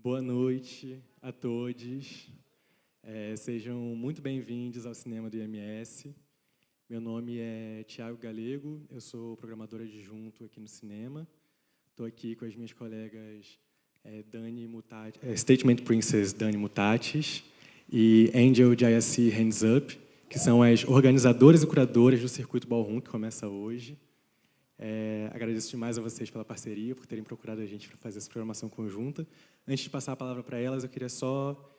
Boa noite a todos. Sejam muito bem-vindos ao Cinema do IMS. Meu nome é Thiago Galego, eu sou programador adjunto aqui no cinema. Estou aqui com as minhas colegas Statement Princess Dani Mutatis e Angel Jayassi Hands Up, que são as organizadoras e curadoras do Circuito Ballroom, que começa hoje. Agradeço demais a vocês pela parceria, por terem procurado a gente para fazer essa programação conjunta. Antes de passar a palavra para elas, eu queria só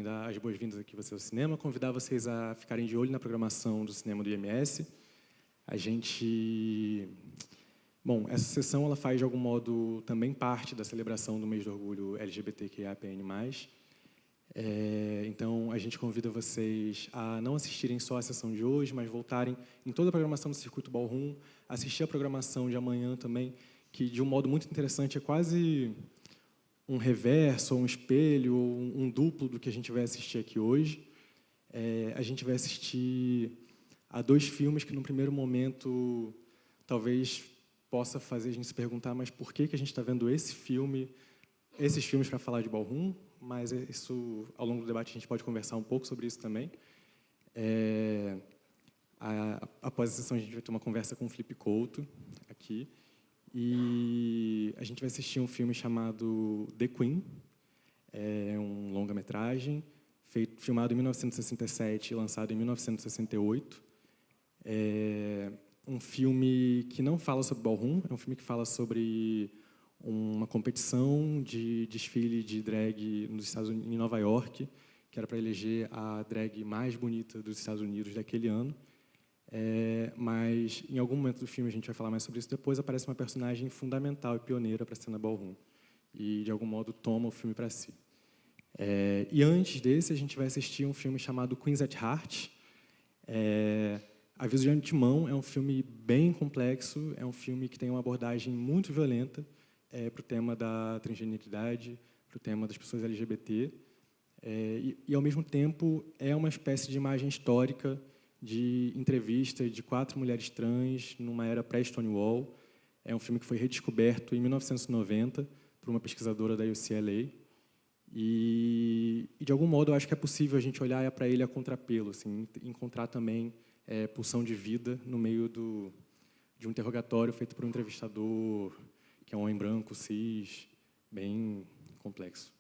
dar as boas-vindas aqui vocês ao cinema, convidar vocês a ficarem de olho na programação do cinema do IMS. Essa sessão ela faz, de algum modo, também parte da celebração do mês do orgulho LGBTQIAPN+. Então, a gente convida vocês a não assistirem só a sessão de hoje, mas voltarem em toda a programação do Circuito Ballroom, assistir a programação de amanhã também, que, de um modo muito interessante, é quase um reverso, ou um espelho, ou um duplo do que a gente vai assistir aqui hoje. A gente vai assistir a 2 filmes que, no primeiro momento, talvez possa fazer a gente se perguntar, mas por que a gente está vendo esses filmes para falar de Ballroom? Mas isso, ao longo do debate, a gente pode conversar um pouco sobre isso também. Após a sessão, a gente vai ter uma conversa com o Felipe Couto, aqui, e a gente vai assistir um filme chamado The Queen, um longa-metragem, filmado em 1967 e lançado em 1968. Um filme que não fala sobre ballroom, é um filme que fala sobre uma competição de desfile de drag nos Estados Unidos, em Nova York, que era para eleger a drag mais bonita dos Estados Unidos daquele ano. Mas, em algum momento do filme, a gente vai falar mais sobre isso depois, aparece uma personagem fundamental e pioneira para a cena ballroom. E, de algum modo, toma o filme para si. E antes desse, a gente vai assistir um filme chamado Queens at Heart. Aviso de antemão, é um filme bem complexo, é um filme que tem uma abordagem muito violenta para o tema da transgeneridade, para o tema das pessoas LGBT, e, ao mesmo tempo, é uma espécie de imagem histórica de entrevista de 4 mulheres trans numa era pré-Stonewall. É um filme que foi redescoberto em 1990 por uma pesquisadora da UCLA, e de algum modo, eu acho que é possível a gente olhar para ele a contrapelo, assim, encontrar também pulsão de vida no meio de um interrogatório feito por um entrevistador que é um homem branco, cis, bem complexo.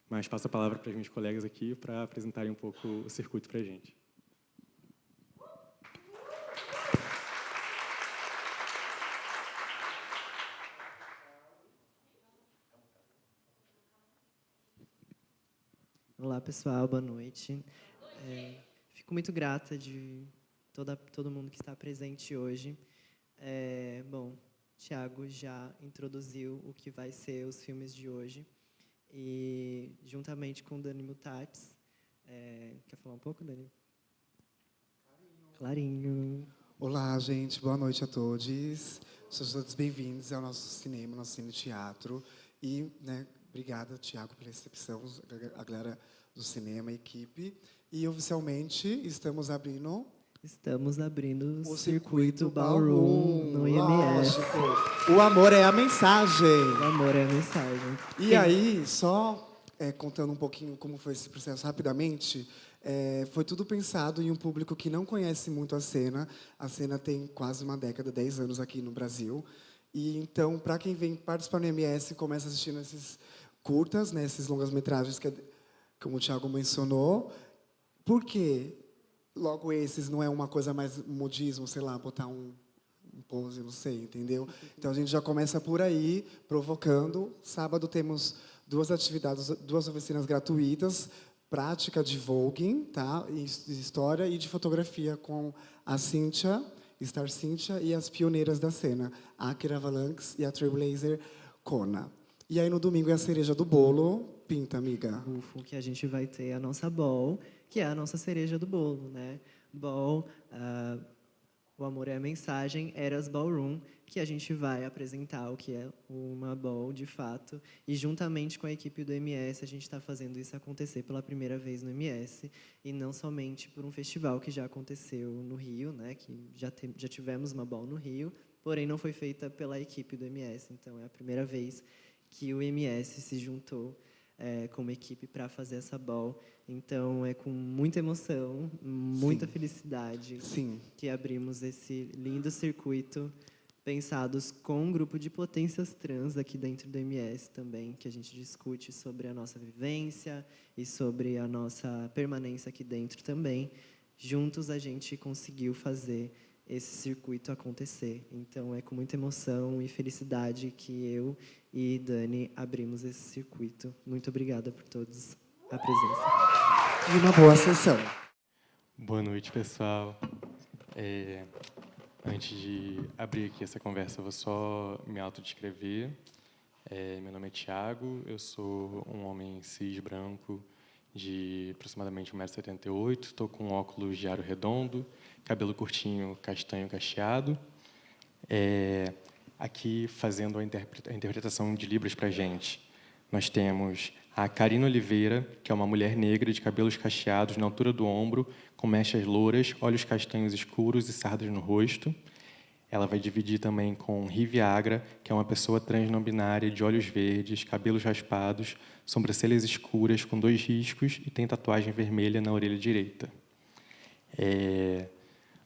Mas passo a palavra para os meus colegas aqui para apresentarem um pouco o circuito para a gente. Olá, pessoal, boa noite. Fico muito grata de todo mundo que está presente hoje. Bom, Thiago já introduziu o que vai ser os filmes de hoje. E, juntamente com Dani Mutatis... quer falar um pouco, Dani? Clarinho. Olá, gente. Boa noite a todos. Sejam todos bem-vindos ao nosso cinema, nosso cine-teatro. E, obrigada, Thiago, pela recepção, a galera do cinema, a equipe. E, oficialmente, estamos abrindo o Circuito Ballroom no IMS. O amor é a mensagem. O amor é a mensagem. E aí, só contando um pouquinho como foi esse processo rapidamente, foi tudo pensado em um público que não conhece muito a cena. A cena tem quase uma década, 10 anos aqui no Brasil. E então, para quem vem participar do IMS, começa assistindo esses curtas, esses longas-metragens, como o Thiago mencionou. Por quê? Logo, esses não é uma coisa mais modismo, sei lá, botar um pose, não sei, entendeu? Então, a gente já começa por aí, provocando. Sábado temos 2 atividades, 2 oficinas gratuitas, prática de voguing, tá? De história e de fotografia com a Cíntia, Star Cíntia, e as pioneiras da cena, a Akira Valanx e a Trailblazer Kona. E aí, no domingo, é a cereja do bolo. Pinta, amiga. Ufo, que a gente vai ter a nossa ball, que é a nossa cereja do bolo, né? Ball, o amor é a mensagem, Eras Ballroom, que a gente vai apresentar o que é uma ball, de fato. E, juntamente com a equipe do MS, a gente está fazendo isso acontecer pela primeira vez no MS. E não somente por um festival que já aconteceu no Rio, né? Que já tivemos uma ball no Rio, porém não foi feita pela equipe do MS. Então, é a primeira vez que o MS se juntou como equipe para fazer essa ball. Então, é com muita emoção, muita felicidade que abrimos esse lindo circuito, pensados com um grupo de potências trans aqui dentro do MS também, que a gente discute sobre a nossa vivência e sobre a nossa permanência aqui dentro também. Juntos, a gente conseguiu fazer esse circuito acontecer. Então, é com muita emoção e felicidade que eu e Dani abrimos esse circuito. Muito obrigada por todos a presença. E uma boa sessão. Boa noite, pessoal. Antes de abrir aqui essa conversa, eu vou só me autodescrever. Meu nome é Thiago, eu sou um homem cis branco de aproximadamente 1,78 m, estou com óculos de aro redondo, cabelo curtinho, castanho cacheado. Aqui, fazendo a interpretação de Libras para a gente, nós temos a Karina Oliveira, que é uma mulher negra de cabelos cacheados na altura do ombro, com mechas louras, olhos castanhos escuros e sardas no rosto. Ela vai dividir também com Riviagra, que é uma pessoa trans não binária, de olhos verdes, cabelos raspados, sobrancelhas escuras com 2 riscos e tem tatuagem vermelha na orelha direita.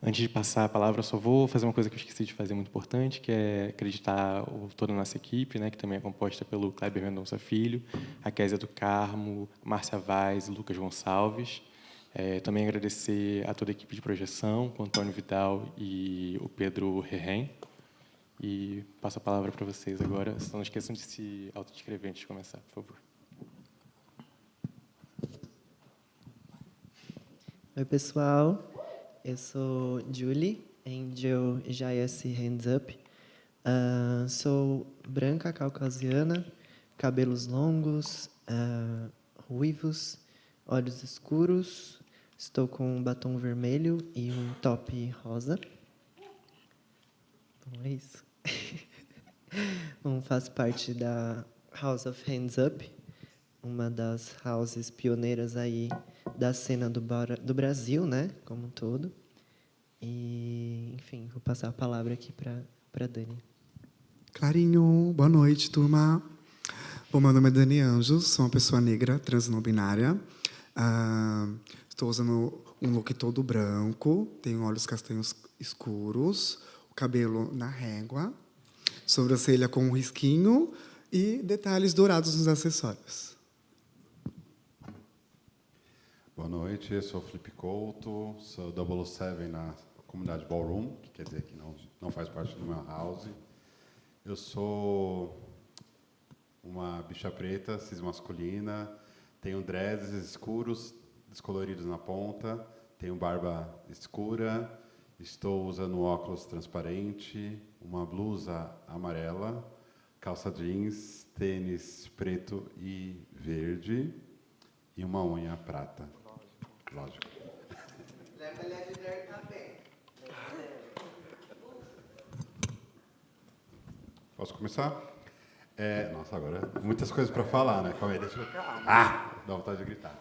Antes de passar a palavra, eu só vou fazer uma coisa que eu esqueci de fazer muito importante, que é acreditar toda a nossa equipe, né, que também é composta pelo Kleber Mendonça Filho, a Kézia do Carmo, Márcia Vaz e Lucas Gonçalves. Também agradecer a toda a equipe de projeção, com o Antônio Vidal e o Pedro Rerren. E passo a palavra para vocês agora. Só não esqueçam de se autodescrever antes de começar, por favor. Oi, pessoal. Eu sou Julie, Angel JS Hands Up. Sou branca, caucasiana, cabelos longos, ruivos, olhos escuros. Estou com um batom vermelho e um top rosa. Bom, é isso. Faço parte da House of Hands Up, uma das houses pioneiras aí da cena do Brasil, né, como um todo. E, enfim, vou passar a palavra aqui para Dani. Clarinho, boa noite, turma. Bom, meu nome é Dani Anjos, sou uma pessoa negra, trans não binária. Estou usando um look todo branco, tenho olhos castanhos escuros, o cabelo na régua, sobrancelha com um risquinho e detalhes dourados nos acessórios. Boa noite, eu sou Felipe Couto, sou 007 na comunidade Ballroom, que quer dizer que não faz parte do meu house. Eu sou uma bicha preta, cis masculina, tenho dreads escuros, descoloridos na ponta, tenho barba escura, estou usando óculos transparente, uma blusa amarela, calça jeans, tênis preto e verde e uma unha prata. Lógico. Posso começar? Nossa, agora muitas coisas para falar, né? Calma aí, deixa eu... dá vontade de gritar.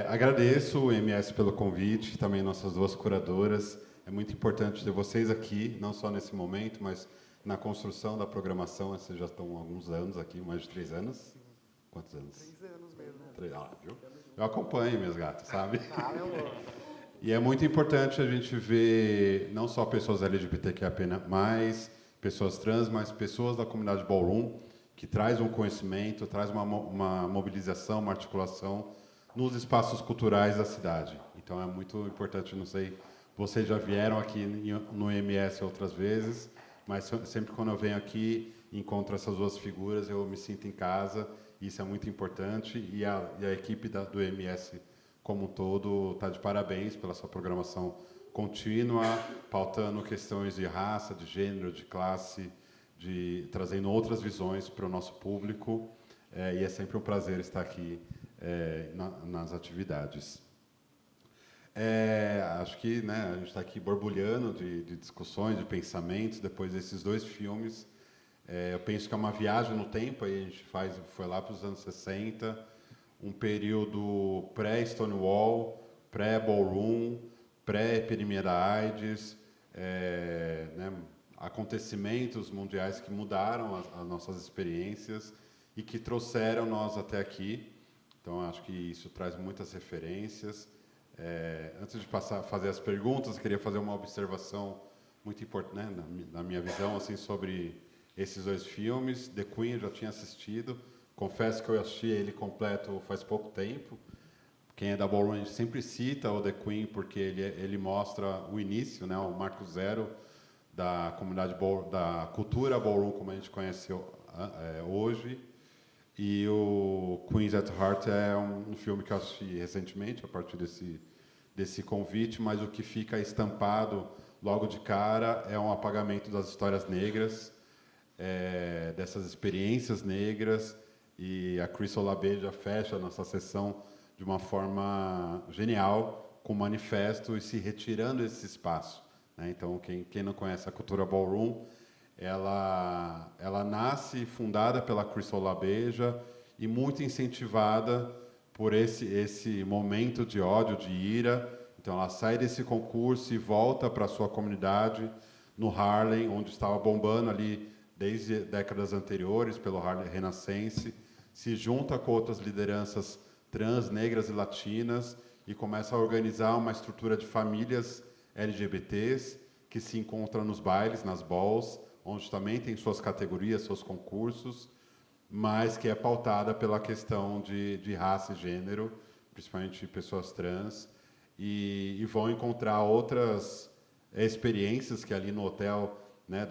Agradeço o MS pelo convite, também nossas 2 curadoras. É muito importante ter vocês aqui, não só nesse momento, mas na construção da programação. Vocês já estão há alguns anos aqui, mais de 3 anos. Quantos anos? 3 anos mesmo. Viu? Eu acompanho meus gatos, sabe? E é muito importante a gente ver não só pessoas LGBTQIA+, pessoas trans, mas pessoas da comunidade Ballroom, que traz um conhecimento, traz uma mobilização, uma articulação nos espaços culturais da cidade. Então, é muito importante, não sei, vocês já vieram aqui no MS outras vezes, mas sempre quando eu venho aqui e encontro essas 2 figuras, eu me sinto em casa. Isso é muito importante e a equipe do MS como um todo está de parabéns pela sua programação contínua, pautando questões de raça, de gênero, de classe, trazendo outras visões para o nosso público. E é sempre um prazer estar aqui nas atividades. Acho que, né, a gente está aqui borbulhando de discussões, de pensamentos, depois desses 2 filmes. Eu penso que é uma viagem no tempo, aí a gente foi lá para os anos 60, um período pré-Stonewall, pré-Ballroom, pré-epidemia da AIDS, né, acontecimentos mundiais que mudaram as nossas experiências e que trouxeram nós até aqui. Então, acho que isso traz muitas referências. Antes de fazer as perguntas, eu queria fazer uma observação muito importante, né, na minha visão, assim, sobre esses 2 filmes. The Queen eu já tinha assistido. Confesso que eu assisti ele completo faz pouco tempo. Quem é da Ballroom, a gente sempre cita o The Queen, porque ele mostra o início, né, o marco zero da comunidade da cultura Ballroom, como a gente conhece hoje. E o Queens at Heart é um filme que eu assisti recentemente, a partir desse convite, mas o que fica estampado logo de cara é um apagamento das histórias negras, dessas experiências negras, e a Crystal LaBeija fecha a nossa sessão de uma forma genial, com um manifesto e se retirando desse espaço, né? Então, quem não conhece a cultura Ballroom, ela nasce fundada pela Crystal LaBeija e muito incentivada por esse momento de ódio, de ira. Então, ela sai desse concurso e volta para a sua comunidade no Harlem, onde estava bombando ali desde décadas anteriores, pelo Harlem Renascense, se junta com outras lideranças trans, negras e latinas e começa a organizar uma estrutura de famílias LGBTs que se encontram nos bailes, nas balls, onde também tem suas categorias, seus concursos, mas que é pautada pela questão de raça e gênero, principalmente pessoas trans, e vão encontrar outras experiências que ali no hotel, né,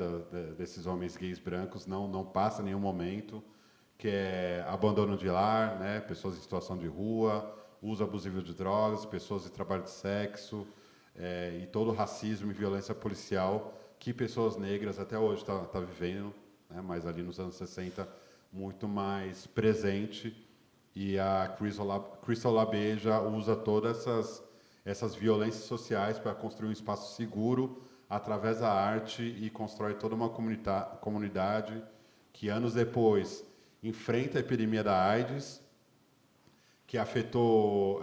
desses homens gays brancos não passa em nenhum momento, que é abandono de lar, né, pessoas em situação de rua, uso abusivo de drogas, pessoas de trabalho de sexo, e todo o racismo e violência policial que pessoas negras até hoje tá vivendo, né, mas ali nos anos 60 muito mais presente, e a Crystal LaBeija usa todas essas violências sociais para construir um espaço seguro através da arte e constrói toda uma comunidade que anos depois enfrenta a epidemia da AIDS, que afetou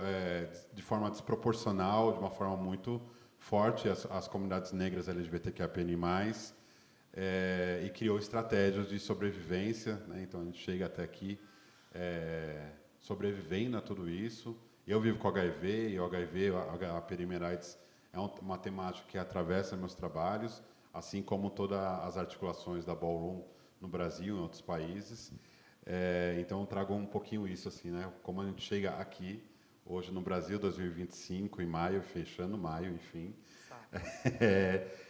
de forma desproporcional, de uma forma muito forte as comunidades negras LGBTQIA+, e criou estratégias de sobrevivência, né? Então, a gente chega até aqui sobrevivendo a tudo isso. Eu vivo com HIV, e o HIV, a epidemia AIDS, é uma temática que atravessa meus trabalhos, assim como todas as articulações da Ballroom no Brasil e em outros países. Então, eu trago um pouquinho isso, assim, né? Como a gente chega aqui, hoje no Brasil, 2025, em maio, fechando maio, enfim.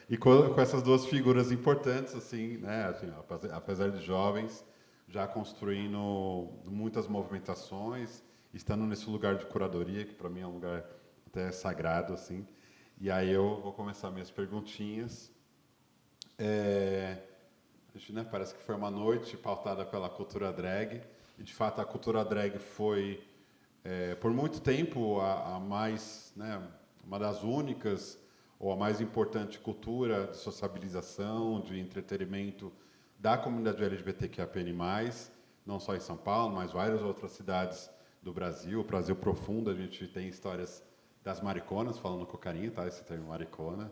E com essas 2 figuras importantes, assim, né? Assim, apesar de jovens, já construindo muitas movimentações, estando nesse lugar de curadoria, que para mim é um lugar até sagrado, assim. E aí eu vou começar minhas perguntinhas. A gente, né, parece que foi uma noite pautada pela cultura drag, e de fato a cultura drag foi, por muito tempo, a mais, né, uma das únicas ou a mais importante cultura de sociabilização, de entretenimento da comunidade LGBTQIA+, não só em São Paulo, mas várias outras cidades do Brasil. O Brasil profundo, a gente tem histórias das mariconas, falando com carinho, tá? Esse termo maricona.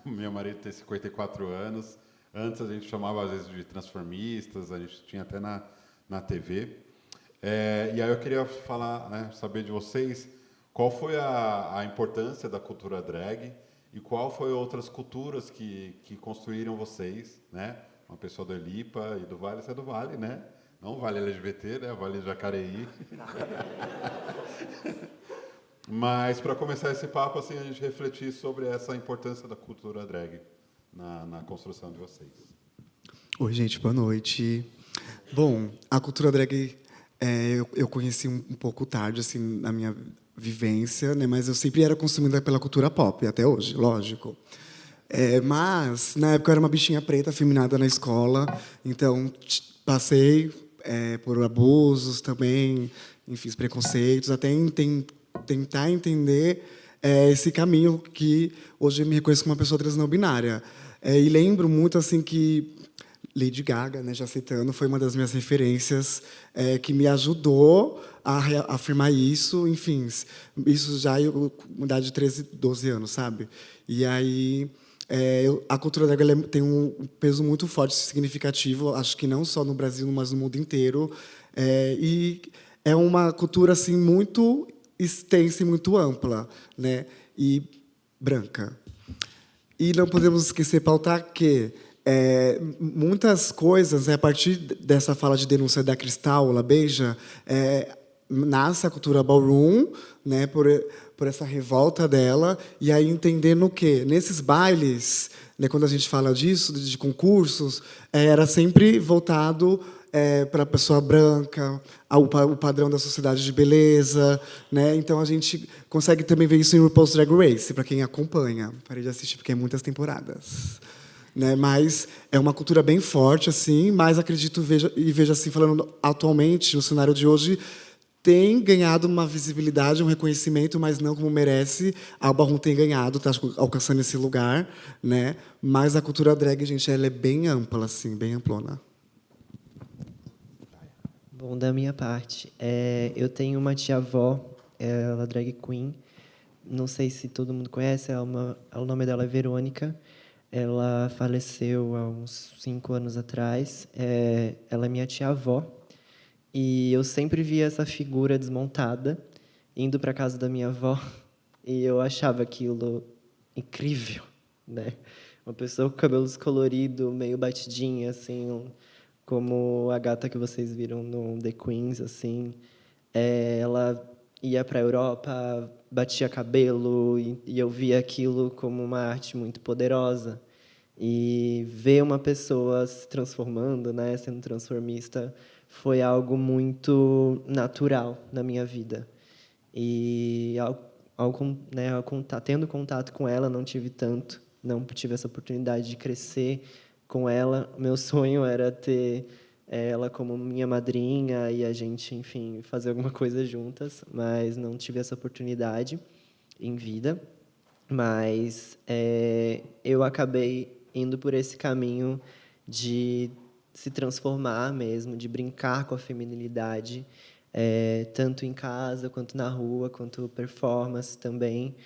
Meu marido tem 54 anos. Antes a gente chamava, às vezes, de transformistas, a gente tinha até na TV. E aí eu queria falar, né, saber de vocês qual foi a importância da cultura drag e qual foi outras culturas que construíram vocês, né? Uma pessoa do Elipa e do Vale, você é do Vale, né? Não o Vale LGBT, né? O Vale Jacareí. Mas, para começar esse papo, assim, a gente refletir sobre essa importância da cultura drag na construção de vocês. Oi, gente, boa noite. Bom, a cultura drag eu conheci um pouco tarde, assim, na minha vivência, né? Mas eu sempre era consumida pela cultura pop, até hoje, lógico. Mas, na época, eu era uma bichinha preta, afeminada na escola, então passei por abusos também, enfim, preconceitos, até tentar entender esse caminho que hoje eu me reconheço como uma pessoa trans não binária. E lembro muito assim que Lady Gaga, né, já citando, foi uma das minhas referências que me ajudou a afirmar isso. Enfim, isso já com idade de 13, 12 anos, sabe? E aí A cultura drag ela tem um peso muito forte, significativo, acho que não só no Brasil, mas no mundo inteiro. E é uma cultura assim muito extensa e muito ampla, né? E branca. E não podemos esquecer, pautar que muitas coisas, né, a partir dessa fala de denúncia da Cristal Labeija, nasce a cultura ballroom, né, por essa revolta dela, e aí entendendo o quê? Nesses bailes, né, quando a gente fala disso, de concursos, era sempre voltado para a pessoa branca, o padrão da sociedade de beleza, né? Então a gente consegue também ver isso em RuPaul's Drag Race, para quem acompanha. Parei de assistir porque é muitas temporadas, né? Mas é uma cultura bem forte, assim. Mas acredito veja assim, falando atualmente no cenário de hoje, tem ganhado uma visibilidade, um reconhecimento, mas não como merece. A Alba Rum tem ganhado, está alcançando esse lugar, né? Mas a cultura drag, gente, ela é bem ampla, assim, bem amplona. Bom, da minha parte, eu tenho uma tia-avó, ela é drag queen. Não sei se todo mundo conhece, o nome dela é Verônica. Ela faleceu há uns 5 anos atrás. Ela é minha tia-avó. E eu sempre via essa figura desmontada, indo para a casa da minha avó. E eu achava aquilo incrível, né? Uma pessoa com cabelo descolorido, meio batidinha, assim, como a gata que vocês viram no The Queens, assim. Ela ia para a Europa, batia cabelo, e eu via aquilo como uma arte muito poderosa. E ver uma pessoa se transformando, né, sendo transformista, foi algo muito natural na minha vida. E tendo contato com ela, não tive tanto, não tive essa oportunidade de crescer com ela. Meu sonho era ter ela como minha madrinha e a gente, enfim, fazer alguma coisa juntas, mas não tive essa oportunidade em vida. Mas eu acabei indo por esse caminho de se transformar mesmo, de brincar com a feminilidade, tanto em casa, quanto na rua, quanto performance também.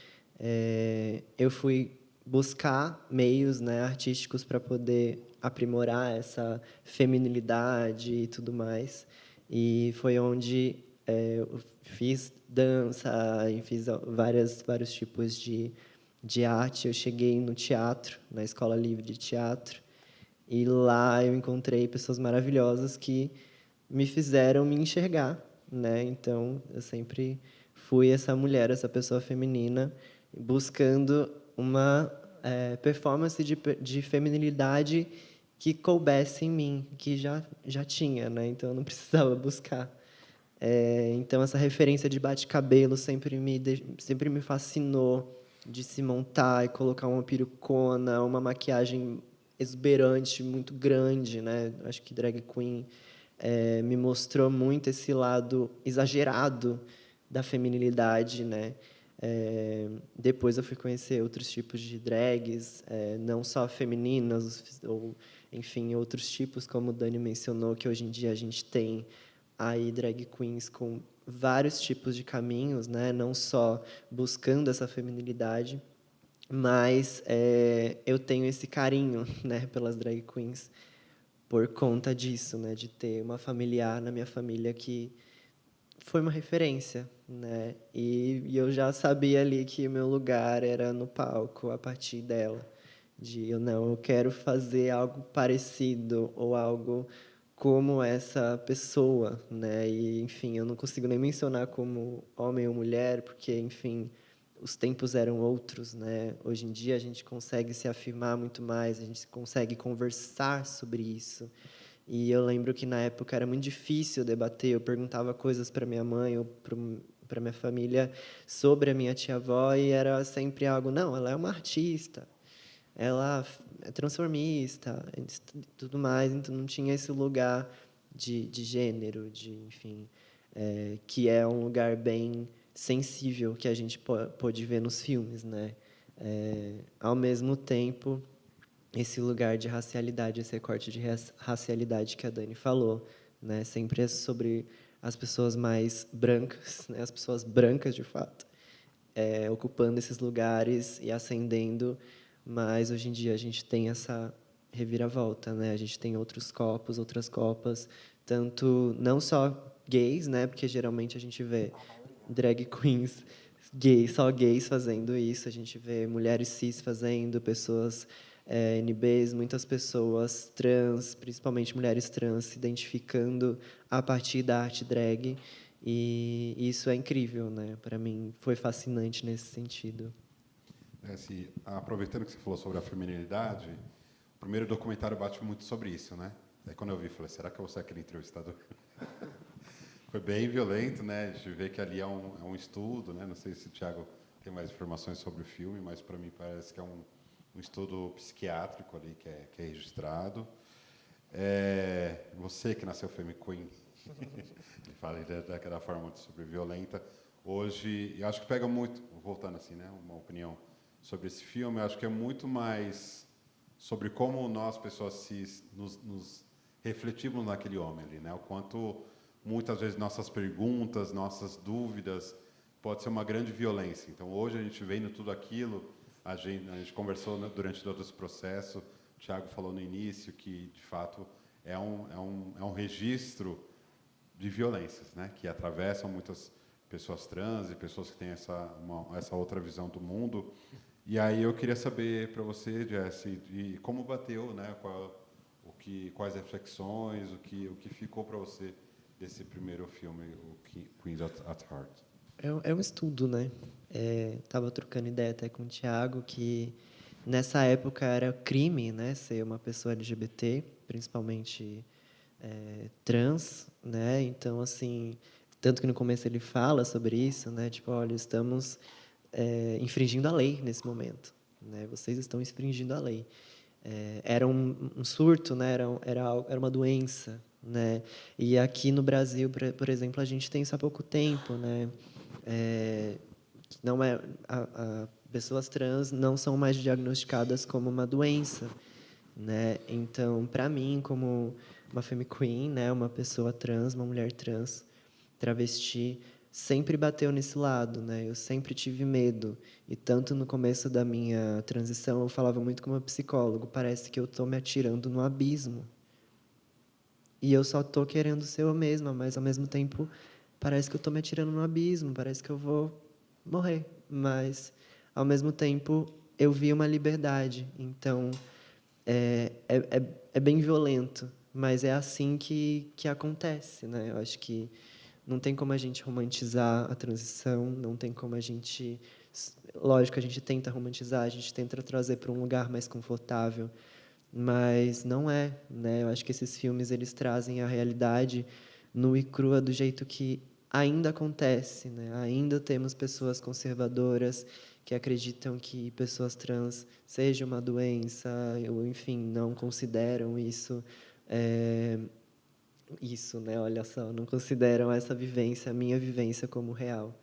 Eu fui buscar meios, né, artísticos para poder aprimorar essa feminilidade e tudo mais. E foi onde eu fiz dança, e fiz vários tipos de arte. Eu cheguei no teatro, na Escola Livre de Teatro, e lá eu encontrei pessoas maravilhosas que me fizeram me enxergar, né? Então, eu sempre fui essa mulher, essa pessoa feminina, buscando uma performance de feminilidade que coubesse em mim, que já tinha, né? Então, eu não precisava buscar. Então, essa referência de bate-cabelo sempre me fascinou, de se montar e colocar uma perucona, uma maquiagem exuberante, muito grande, né? Acho que drag queen me mostrou muito esse lado exagerado da feminilidade, né? Depois eu fui conhecer outros tipos de drags, não só femininas, ou, enfim, outros tipos, como o Dani mencionou, que hoje em dia a gente tem aí drag queens com vários tipos de caminhos, né? Não só buscando essa feminilidade, mas eu tenho esse carinho, né, pelas drag queens por conta disso, né, de ter uma familiar na minha família que foi uma referência, né? E eu já sabia ali que meu lugar era no palco a partir dela, eu quero fazer algo parecido ou algo como essa pessoa, né? E, enfim, eu não consigo nem mencionar como homem ou mulher, porque, enfim, os tempos eram outros, né? Hoje em dia a gente consegue se afirmar muito mais, a gente consegue conversar sobre isso. E eu lembro que na época era muito difícil debater, eu perguntava coisas para minha mãe ou para minha família sobre a minha tia-avó e era sempre algo, não, ela é uma artista, ela é transformista, tudo mais, então não tinha esse lugar de gênero, enfim, que é um lugar bem sensível que a gente pôde ver nos filmes, né? Ao mesmo tempo, esse lugar de racialidade, esse recorte de racialidade que a Dani falou, né? Sempre é sobre as pessoas mais brancas, né? As pessoas brancas, de fato, ocupando esses lugares e ascendendo mas hoje em dia a gente tem essa reviravolta, né? A gente tem outros corpos, outras copas, tanto não só gays, né? Porque geralmente a gente vê drag queens gays, só gays fazendo isso, a gente vê mulheres cis fazendo, pessoas NBs, muitas pessoas trans, principalmente mulheres trans, se identificando a partir da arte drag, e isso é incrível, né? Para mim foi fascinante nesse sentido. Assim, aproveitando que você falou sobre a feminilidade, o primeiro documentário bate muito sobre isso, né? Aí quando eu vi, falei, será que eu vou ser aquele entrevistador? Foi bem violento, né? A gente vê que ali é um estudo, né? Não sei se o Thiago tem mais informações sobre o filme, mas para mim parece que é um estudo psiquiátrico ali que é registrado. Você que nasceu Femme Queen, ele fala daquela forma super violenta. Hoje, eu acho que pega muito, voltando assim, né? Uma opinião sobre esse filme, eu acho que é muito mais sobre como nós, pessoas cis, nos refletimos naquele homem ali, né? O quanto, muitas vezes, nossas perguntas, nossas dúvidas, pode ser uma grande violência. Então, hoje, a gente vendo tudo aquilo, a gente conversou durante todo esse processo, o Thiago falou no início que, de fato, é um registro de violências, né? Que atravessam muitas pessoas trans e pessoas que têm essa outra visão do mundo. E aí eu queria saber para você, Jesse, de como bateu, né? Quais reflexões, o que ficou para você desse primeiro filme, o Queens at Heart. É um estudo, né? Tava trocando ideia até com o Thiago que nessa época era crime, né? Ser uma pessoa LGBT, principalmente trans, né? Então, assim, tanto que no começo ele fala sobre isso, né? Tipo, olha, estamos infringindo a lei nesse momento, né? Vocês estão infringindo a lei. Era um surto, né? Era uma doença, né? E aqui no Brasil, por exemplo, a gente tem isso há pouco tempo, né? Não é pessoas trans não são mais diagnosticadas como uma doença, né? Então, para mim, como uma femme queen, né, uma pessoa trans, uma mulher trans, travesti, sempre bateu nesse lado, né? Eu sempre tive medo. E tanto no começo da minha transição, eu falava muito com o meu psicólogo, parece que eu estou me atirando no abismo. E eu só estou querendo ser eu mesma, mas ao mesmo tempo parece que eu estou me atirando no abismo, parece que eu vou morrer. Mas ao mesmo tempo eu vi uma liberdade. Então é bem violento, mas é assim que acontece, né? Eu acho que não tem como a gente romantizar a transição, não tem como a gente... Lógico, a gente tenta romantizar, a gente tenta trazer para um lugar mais confortável, mas não é, né? Eu acho que esses filmes eles trazem a realidade nua e crua do jeito que ainda acontece, né? Ainda temos pessoas conservadoras que acreditam que pessoas trans seja uma doença, ou enfim, não consideram isso, né? Olha só, não consideram essa vivência, a minha vivência como real,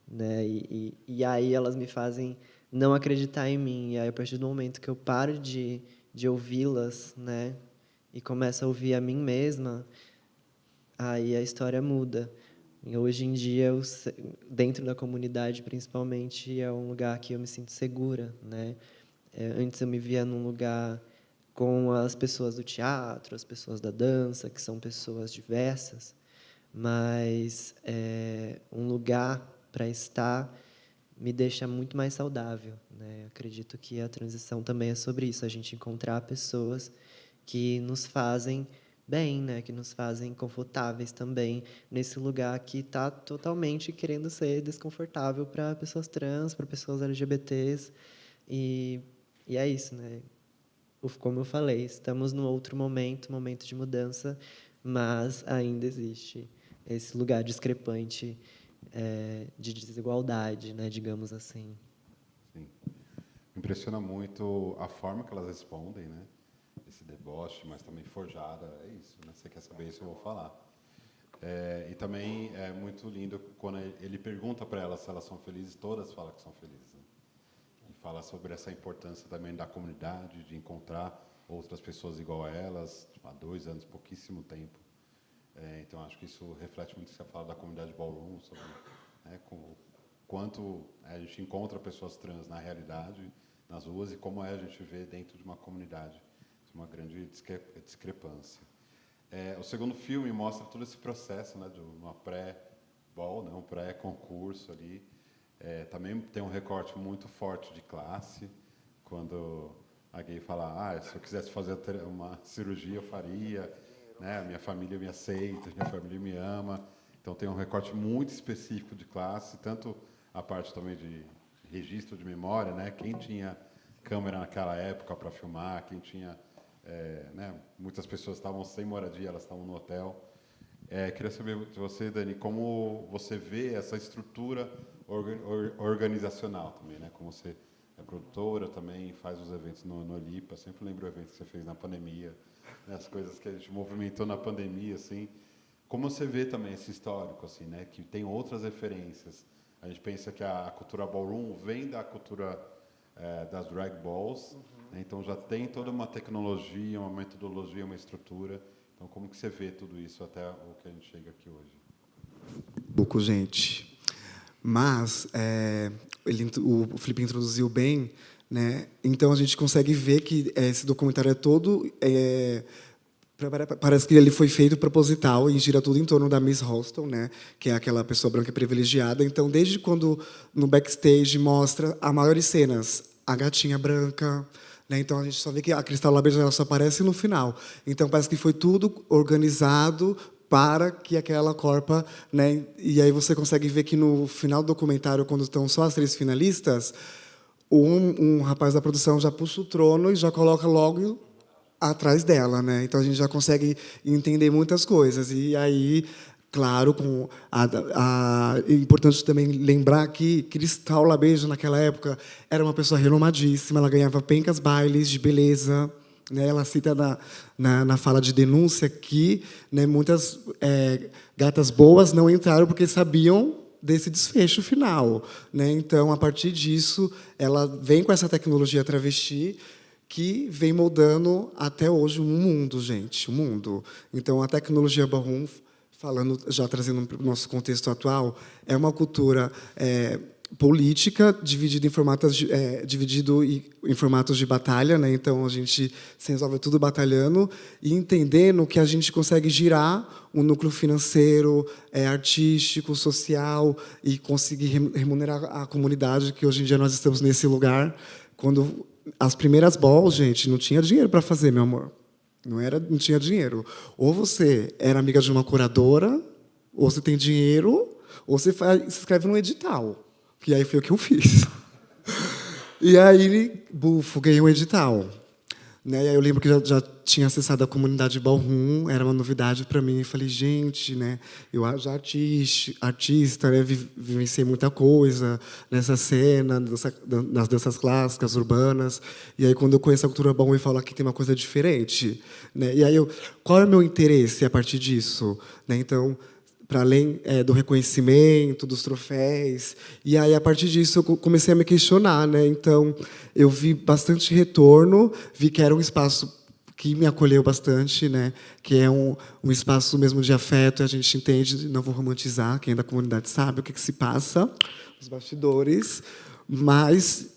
né? E aí elas me fazem não acreditar em mim. E aí, a partir do momento que eu paro de ouvi-las, né? E começo a ouvir a mim mesma, aí a história muda. E hoje em dia, dentro da comunidade, principalmente, é um lugar que eu me sinto segura, né? Antes eu me via num lugar com as pessoas do teatro, as pessoas da dança, que são pessoas diversas, mas um lugar para estar me deixa muito mais saudável, né? Acredito que a transição também é sobre isso, a gente encontrar pessoas que nos fazem bem, né? Que nos fazem confortáveis também nesse lugar que está totalmente querendo ser desconfortável para pessoas trans, para pessoas LGBTs e é isso, né? Como eu falei, estamos num outro momento de mudança, mas ainda existe esse lugar discrepante de desigualdade, né, digamos assim. Sim. Impressiona muito a forma que elas respondem, né? Esse deboche, mas também forjada, é isso, né? Você quer saber isso, eu vou falar. E também é muito lindo quando ele pergunta para elas se elas são felizes, todas falam que são felizes, né? E fala sobre essa importância também da comunidade, de encontrar outras pessoas igual a elas, tipo, há 2 anos, pouquíssimo tempo. Então, acho que isso reflete muito o que você fala da comunidade ballroom, sobre quanto a gente encontra pessoas trans na realidade, nas ruas e como a gente vê dentro de uma comunidade. Uma grande discrepância. O segundo filme mostra todo esse processo, né, de uma pré-ball, né, um pré-concurso ali. Também tem um recorte muito forte de classe, quando a gay fala, se eu quisesse fazer uma cirurgia, eu faria, né, minha família me aceita, minha família me ama. Então, tem um recorte muito específico de classe, tanto a parte também de registro de memória, né, quem tinha câmera naquela época para filmar, quem tinha... né, muitas pessoas estavam sem moradia, elas estavam no hotel. Queria saber de você, Dani, como você vê essa estrutura organizacional também, né? Como você é produtora também, faz os eventos no Lipa, sempre lembro o evento que você fez na pandemia, né, as coisas que a gente movimentou na pandemia, assim. Como você vê também esse histórico, assim, né, que tem outras referências? A gente pensa que a cultura ballroom vem da cultura das drag balls, né, então já tem toda uma tecnologia, uma metodologia, uma estrutura. Então, como que você vê tudo isso até o que a gente chega aqui hoje? Pouco, gente. Mas o Felipe introduziu bem, né? Então a gente consegue ver que esse documentário é todo... parece que ele foi feito proposital e gira tudo em torno da Miss Hostel, né? Que é aquela pessoa branca privilegiada. Então, desde quando no backstage mostra as maiores cenas, a gatinha branca, né? Então a gente só vê que a Cristal Labeja só aparece no final. Então parece que foi tudo organizado para que aquela corpa, né? E aí você consegue ver que no final do documentário, quando estão só as 3 finalistas, um rapaz da produção já puxa o trono e já coloca logo atrás dela, né? Então a gente já consegue entender muitas coisas. E aí, claro, é importante também lembrar que Cristal Labeja, naquela época, era uma pessoa renomadíssima, ela ganhava pencas bailes de beleza, né? Ela cita na fala de denúncia que, né, muitas gatas boas não entraram porque sabiam desse desfecho final, né? Então, a partir disso, ela vem com essa tecnologia travesti que vem moldando até hoje o mundo, gente, o mundo. Então, a tecnologia ballroom, falando, já trazendo para o nosso contexto atual, é uma cultura política dividido em formatos de batalha, né? Então a gente se resolve tudo batalhando e entendendo que a gente consegue girar um núcleo financeiro, artístico, social e conseguir remunerar a comunidade, que hoje em dia nós estamos nesse lugar. Quando as primeiras balls, gente, não tinha dinheiro para fazer, meu amor. Não tinha dinheiro. Ou você era amiga de uma curadora, ou você tem dinheiro, ou você se inscreve num edital. Que aí foi o que eu fiz. E aí, bufo, ganhei um edital. Né? E aí eu lembro que já tinha acessado a comunidade ballroom, era uma novidade para mim. E falei, gente, né, eu já artista, né, vivenciei muita coisa nessa cena, nas danças clássicas, urbanas. E aí, quando eu conheço a cultura ballroom, eu falo que tem uma coisa diferente. Né? E aí, qual é o meu interesse a partir disso? Né? Então, para além do reconhecimento, dos troféus. E aí, a partir disso, eu comecei a me questionar. Né? Então, eu vi bastante retorno, vi que era um espaço que me acolheu bastante, né? Que é um espaço mesmo de afeto, a gente entende, não vou romantizar, quem é da comunidade sabe o que se passa, os bastidores, mas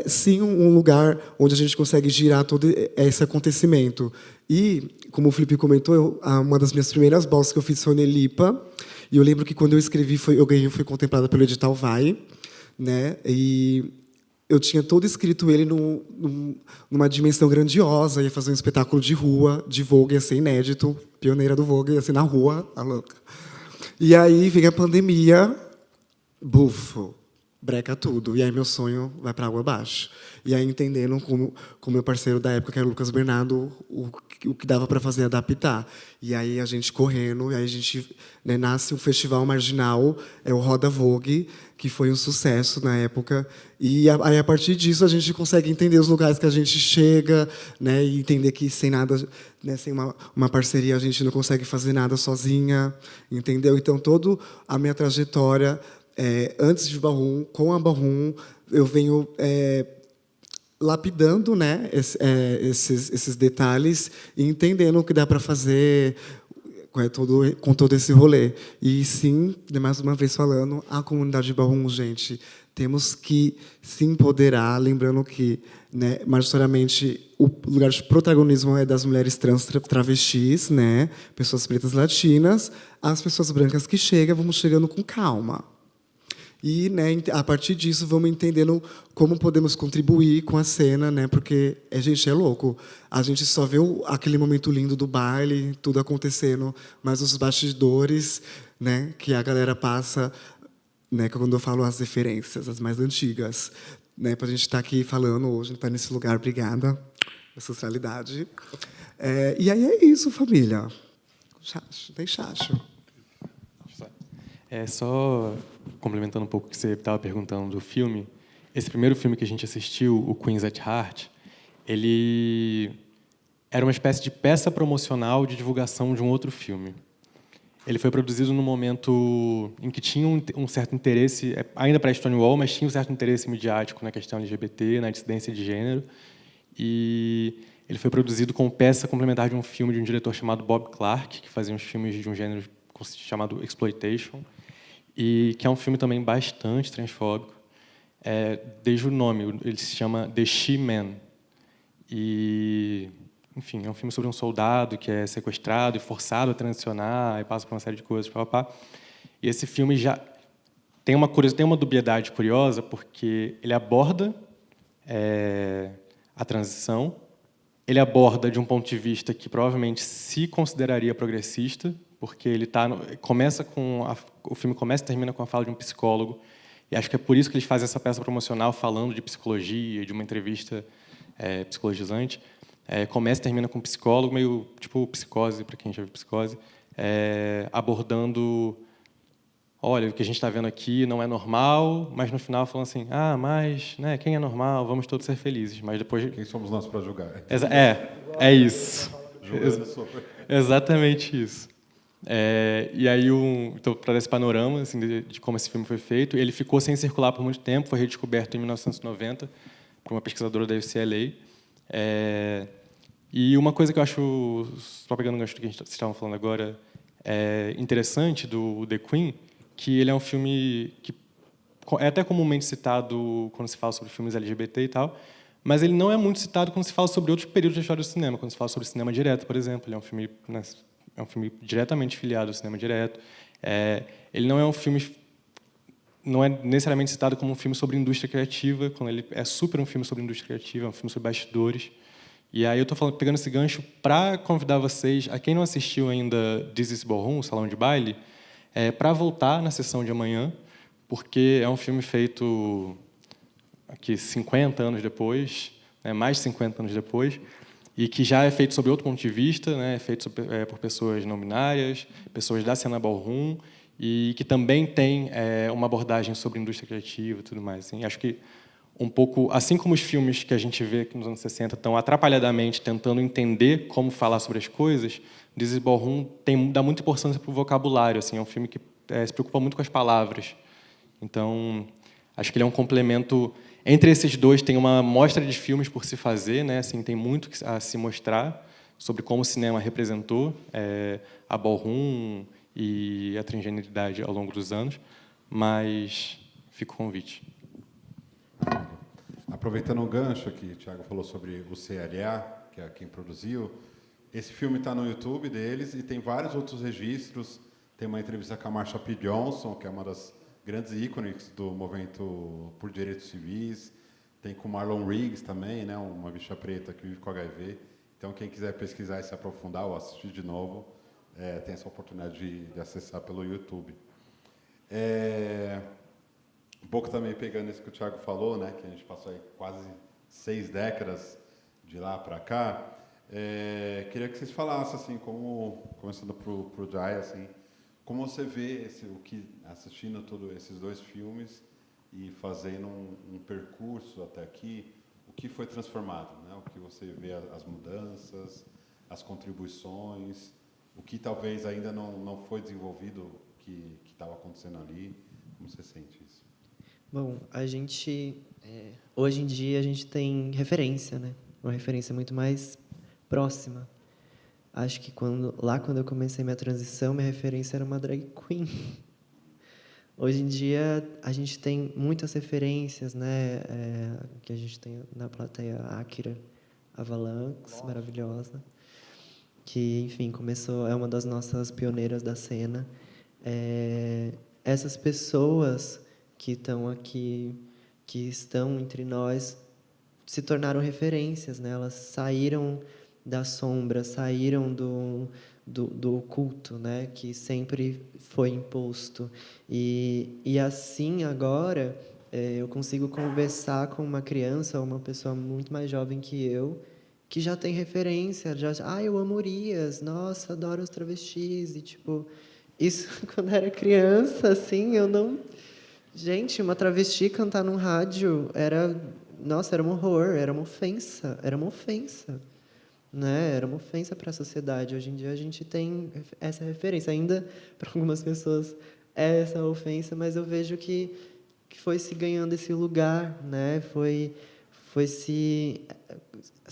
sim um lugar onde a gente consegue girar todo esse acontecimento. E, como o Felipe comentou, uma das minhas primeiras balls que eu fiz foi no Lipa, e eu lembro que quando eu escrevi, fui contemplada pelo edital Vai, né? E eu tinha todo escrito ele numa dimensão grandiosa, ia fazer um espetáculo de rua, de Vogue, ia ser inédito, pioneira do Vogue, ia ser na rua, a louca. E aí vem a pandemia, bufo, breca tudo. E aí meu sonho vai para água abaixo. E aí entendendo com o meu parceiro da época, que era o Lucas Bernardo, o que dava para fazer adaptar. E aí a gente correndo, e aí a gente, né, nasce um festival marginal, o Roda Vogue, que foi um sucesso na época. E aí a partir disso a gente consegue entender os lugares que a gente chega, né, e entender que sem nada, né, sem uma parceria a gente não consegue fazer nada sozinha, entendeu? Então toda a minha trajetória antes de Ballroom, com a Ballroom, eu venho lapidando, né, esses detalhes e entendendo o que dá para fazer com todo esse rolê. E sim, mais uma vez falando, a comunidade Ballroom, gente, Temos que se empoderar, lembrando que, né, majoritariamente, o lugar de protagonismo é das mulheres trans travestis, né, pessoas pretas latinas, as pessoas brancas que chegam, vamos chegando com calma. E, né, a partir disso, vamos entendendo como podemos contribuir com a cena, né, porque, gente, é louco. A gente só vê aquele momento lindo do baile, tudo acontecendo, mas os bastidores, né, que a galera passa, né, quando eu falo as referências, as mais antigas, né, para a gente estar aqui falando hoje, estar nesse lugar, obrigada, ancestralidade. E aí é isso, família. Chacho, tem chacho. Só complementando um pouco o que você estava perguntando do filme, esse primeiro filme que a gente assistiu, o Queens at Heart, ele era uma espécie de peça promocional de divulgação de um outro filme. Ele foi produzido num momento em que tinha um certo interesse, ainda para Stonewall, mas tinha um certo interesse midiático na questão LGBT, na dissidência de gênero. E ele foi produzido como peça complementar de um filme de um diretor chamado Bob Clark, que fazia uns filmes de um gênero chamado exploitation, e que é um filme também bastante transfóbico. Desde o nome, ele se chama The She-Man. E... enfim, é um filme sobre um soldado que é sequestrado e forçado a transicionar, e passa por uma série de coisas, papapá. E esse filme já tem uma dubiedade curiosa, porque ele aborda a transição, ele aborda de um ponto de vista que provavelmente se consideraria progressista, porque ele o filme começa e termina com a fala de um psicólogo, e acho que é por isso que eles fazem essa peça promocional falando de psicologia, de uma entrevista psicologizante. Começa e termina com um psicólogo, meio tipo Psicose, para quem já viu Psicose, abordando, olha, o que a gente está vendo aqui não é normal, mas no final falando assim, mas, né, quem é normal, vamos todos ser felizes. Mas depois... Quem somos nós para julgar? É isso. Julgando sobre... Exatamente isso. E aí, então, para dar esse panorama assim, de como esse filme foi feito, ele ficou sem circular por muito tempo, foi redescoberto em 1990 por uma pesquisadora da UCLA. E uma coisa que eu acho, só pegando o gancho do que vocês estavam falando agora, interessante do The Queen, que ele é um filme que é até comumente citado quando se fala sobre filmes LGBT e tal, mas ele não é muito citado quando se fala sobre outros períodos da história do cinema, quando se fala sobre cinema direto, por exemplo. Ele é um filme diretamente filiado ao cinema direto. Ele não é um filme... não é necessariamente citado como um filme sobre indústria criativa, quando ele é super um filme sobre indústria criativa, é um filme sobre bastidores. E aí eu estou pegando esse gancho para convidar vocês, a quem não assistiu ainda This is Ballroom, o Salão de Baile, para voltar na sessão de amanhã, porque é um filme feito aqui 50 anos depois, mais de 50 anos depois, e que já é feito sob outro ponto de vista, né, é feito por pessoas não binárias, pessoas da cena ballroom, e que também tem uma abordagem sobre indústria criativa e tudo mais. Assim. Acho que um pouco, assim como os filmes que a gente vê aqui nos anos 60 estão atrapalhadamente tentando entender como falar sobre as coisas, This is Ballroom dá muita importância para o vocabulário. Assim, é um filme que se preocupa muito com as palavras. Então, acho que ele é um complemento. Entre esses dois, tem uma mostra de filmes por se fazer, né? Assim, tem muito a se mostrar sobre como o cinema representou a ballroom e a transgeneridade ao longo dos anos, mas fica o convite. Aproveitando o gancho que o Thiago falou sobre o CLA, que é quem produziu, esse filme está no YouTube deles e tem vários outros registros. Tem uma entrevista com a Marsha P. Johnson, que é uma das grandes ícones do movimento por direitos civis. Tem com Marlon Riggs também, né, uma bicha preta que vive com HIV. Então, quem quiser pesquisar e se aprofundar ou assistir de novo, tem essa oportunidade de acessar pelo YouTube. Um pouco também pegando isso que o Thiago falou, né, que a gente passou aí quase 6 décadas de lá para cá. Queria que vocês falassem, assim, começando pro Jai, assim, como você vê assistindo todos esses 2 filmes e fazendo um percurso até aqui, o que foi transformado, né? O que você vê as mudanças, as contribuições, o que talvez ainda não foi desenvolvido, que estava acontecendo ali, como você sente isso? Bom, hoje em dia a gente tem referência, né? Uma referência muito mais próxima. Acho que quando eu comecei minha transição, minha referência era uma drag queen. Hoje em dia, a gente tem muitas referências, né? Que a gente tem na plateia a Akira Avalanche, maravilhosa, que, enfim, é uma das nossas pioneiras da cena. Essas pessoas que estão aqui, que estão entre nós, se tornaram referências, né? Elas saíram da sombra, saíram do oculto, né? Que sempre foi imposto. E assim, agora, eu consigo conversar com uma criança ou uma pessoa muito mais jovem que eu, que já tem referência, eu amo Urias, nossa, adoro os travestis, e, tipo, isso, quando eu era criança, assim, eu não... Gente, uma travesti cantar num rádio nossa, era um horror, era uma ofensa, né? Era uma ofensa para a sociedade. Hoje em dia a gente tem essa referência. Ainda, para algumas pessoas, é essa ofensa, mas eu vejo que foi se ganhando esse lugar, né? Foi se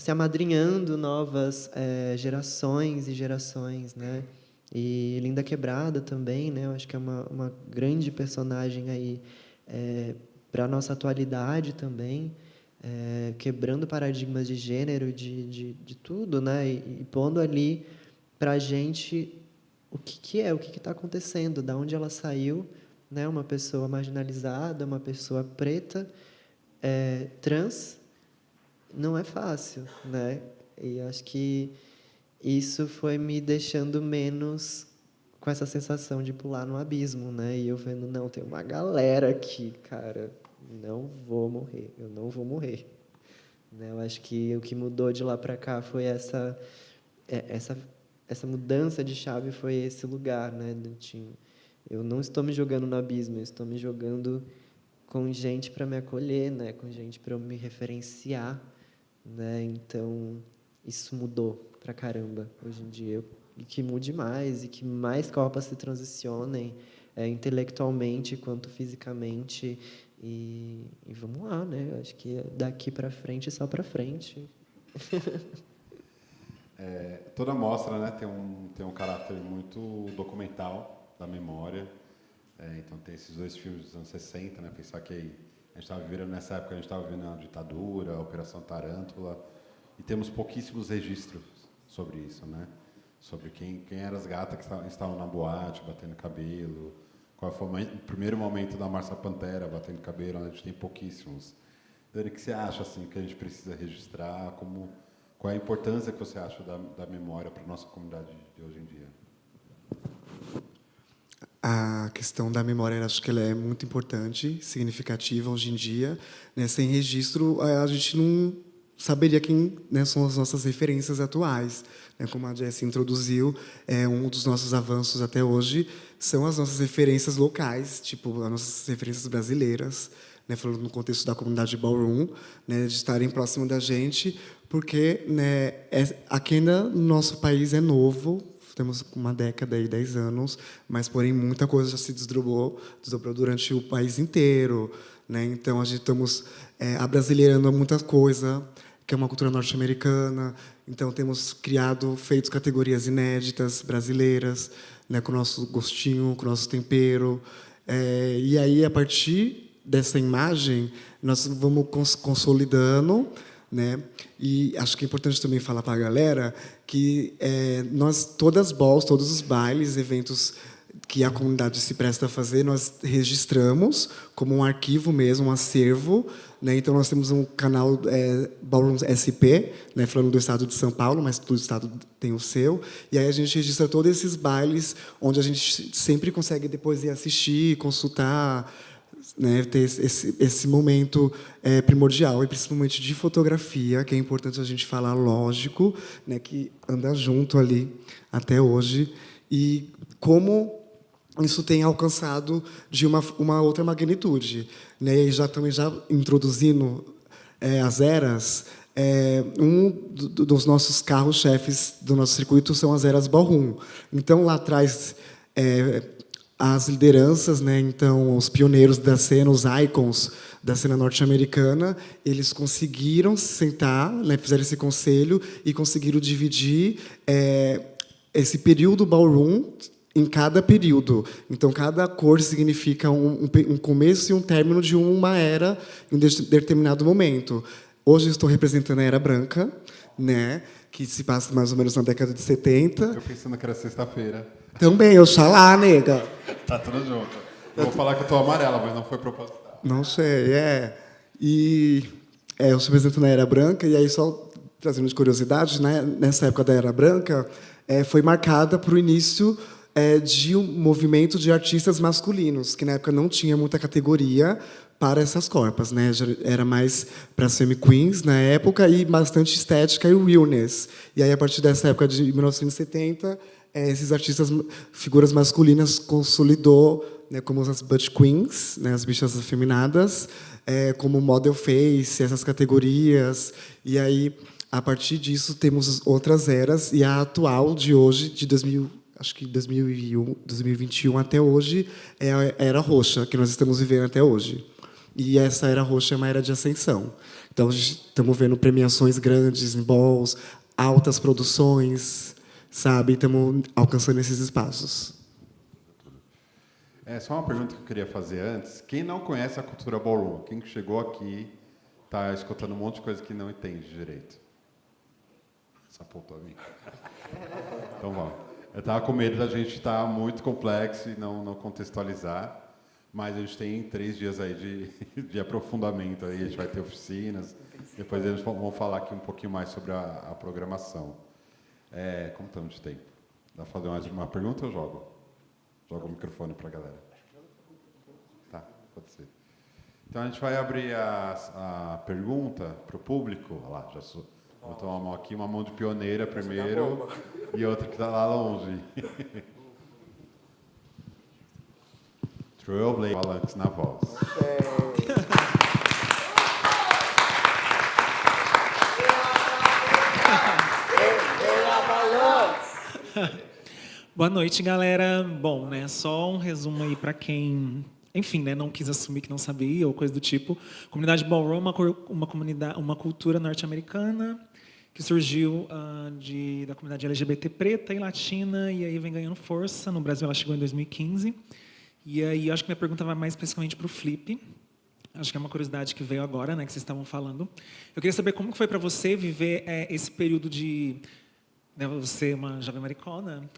amadrinhando novas gerações e gerações, né? E Linda Quebrada também, né? Eu acho que é uma grande personagem aí para a nossa atualidade também, quebrando paradigmas de gênero, de tudo, né? E pondo ali para a gente o que está acontecendo, da onde ela saiu, né? Uma pessoa marginalizada, uma pessoa preta, trans, não é fácil, né? E acho que isso foi me deixando menos com essa sensação de pular no abismo, né? E eu vendo, não, tem uma galera aqui, cara, eu não vou morrer. Né? Eu acho que o que mudou de lá para cá foi essa mudança de chave, foi esse lugar, né? Eu não estou me jogando no abismo, eu estou me jogando com gente para me acolher, né? Com gente para eu me referenciar, né? Então, isso mudou pra caramba hoje em dia. E que mude mais, e que mais corpos se transicionem, intelectualmente quanto fisicamente. E vamos lá, né? Acho que daqui para frente, só para frente. Toda mostra, né, tem um caráter muito documental da memória. Então tem esses dois filmes dos anos 60, né? Pensar que a gente estava vivendo nessa época, a gente estava vivendo a ditadura, a Operação Tarântula, e temos pouquíssimos registros sobre isso, né? Sobre quem eram as gatas que estavam na boate, batendo cabelo, qual foi o primeiro momento da Márcia Pantera batendo cabelo, né? A gente tem pouquíssimos. Dani, o que você acha assim, que a gente precisa registrar? Qual é a importância que você acha da memória para a nossa comunidade de hoje em dia? A questão da memória, acho que ela é muito importante, significativa hoje em dia. Né? Sem registro, a gente não saberia quem, né, são as nossas referências atuais. Né? Como a Jessie introduziu, um dos nossos avanços até hoje são as nossas referências locais, tipo as nossas referências brasileiras, né, falando no contexto da comunidade ballroom, né, de estarem próximo da gente, porque, né, aqui ainda no nosso país é novo, temos uma década e 10 anos, mas, porém, muita coisa já se desdobrou durante o país inteiro. Né? Então, a gente estamos abrasileirando muita coisa, que é uma cultura norte-americana. Então, temos feito categorias inéditas brasileiras, né, com o nosso gostinho, com o nosso tempero. E aí, a partir dessa imagem, nós vamos consolidando, né? E acho que é importante também falar para a galera que todos os bailes, eventos que a comunidade se presta a fazer, nós registramos como um arquivo mesmo, um acervo. Né? Então, nós temos um canal Ballroom SP, né? Falando do estado de São Paulo, mas todo estado tem o seu. E aí a gente registra todos esses bailes, onde a gente sempre consegue depois ir assistir, consultar, né, ter esse momento primordial, e principalmente de fotografia, que é importante a gente falar, lógico, né, que anda junto ali até hoje, e como isso tem alcançado de uma outra magnitude. Né, e também já introduzindo as eras, dos nossos carros-chefes do nosso circuito são as eras ballroom. Então, lá atrás, as lideranças, né, então os pioneiros da cena, os icons da cena norte-americana, eles conseguiram sentar, né, fizeram esse conselho e conseguiram dividir esse período ballroom em cada período. Então, cada cor significa um começo e um término de uma era em determinado momento. Hoje eu estou representando a Era Branca, né, que se passa mais ou menos na década de 70. Eu pensando que era sexta-feira. Também, Oxalá, nega. Tá tudo junto. Eu vou falar que eu tô amarela, mas não foi proposital. Não sei, E eu estou representando a Era Branca, e aí só trazendo de curiosidade, né, nessa época da Era Branca, foi marcada para o início de um movimento de artistas masculinos, que na época não tinha muita categoria para essas corpas, né? Era mais para semi queens na época e bastante estética e realness. E aí a partir dessa época de 1970, esses artistas, figuras masculinas, consolidou, né, como as butch queens, né, as bichas afeminadas, como model face, essas categorias. E aí a partir disso temos outras eras, e a atual de hoje, de 2001, 2021 até hoje, é a Era Roxa, que nós estamos vivendo até hoje. E essa Era Roxa é uma era de ascensão. Então, estamos vendo premiações grandes em balls, altas produções, sabe? Estamos alcançando esses espaços. Só uma pergunta que eu queria fazer antes. Quem não conhece a cultura ballroom? Quem chegou aqui está escutando um monte de coisa que não entende direito? Só apontou a mim. Então, vamos. Eu estava com medo da gente estar muito complexo e não contextualizar. Mas a gente tem 3 dias aí de aprofundamento. Aí a gente vai ter oficinas. Depois eles vão falar aqui um pouquinho mais sobre a programação. Como estamos de tempo? Dá para fazer mais uma pergunta ou jogo? Joga o microfone para a galera. Tá, pode ser. Então a gente vai abrir a pergunta para o público. Olha lá, já sou. Vou tomar uma mão aqui, uma mão de pioneira primeiro e outra que está lá longe. Trailblazer, Phalanx na voz. Boa noite, galera. Bom, né, só um resumo aí para quem, enfim, né, não quis assumir que não sabia ou coisa do tipo. Comunidade Ballroom é uma cultura norte-americana que surgiu da comunidade LGBT preta e latina, e aí vem ganhando força. No Brasil ela chegou em 2015. E aí acho que minha pergunta vai mais especificamente para o Flip. Acho que é uma curiosidade que veio agora, né, que vocês estavam falando. Eu queria saber como que foi para você viver esse período de... Né, você é uma jovem maricona.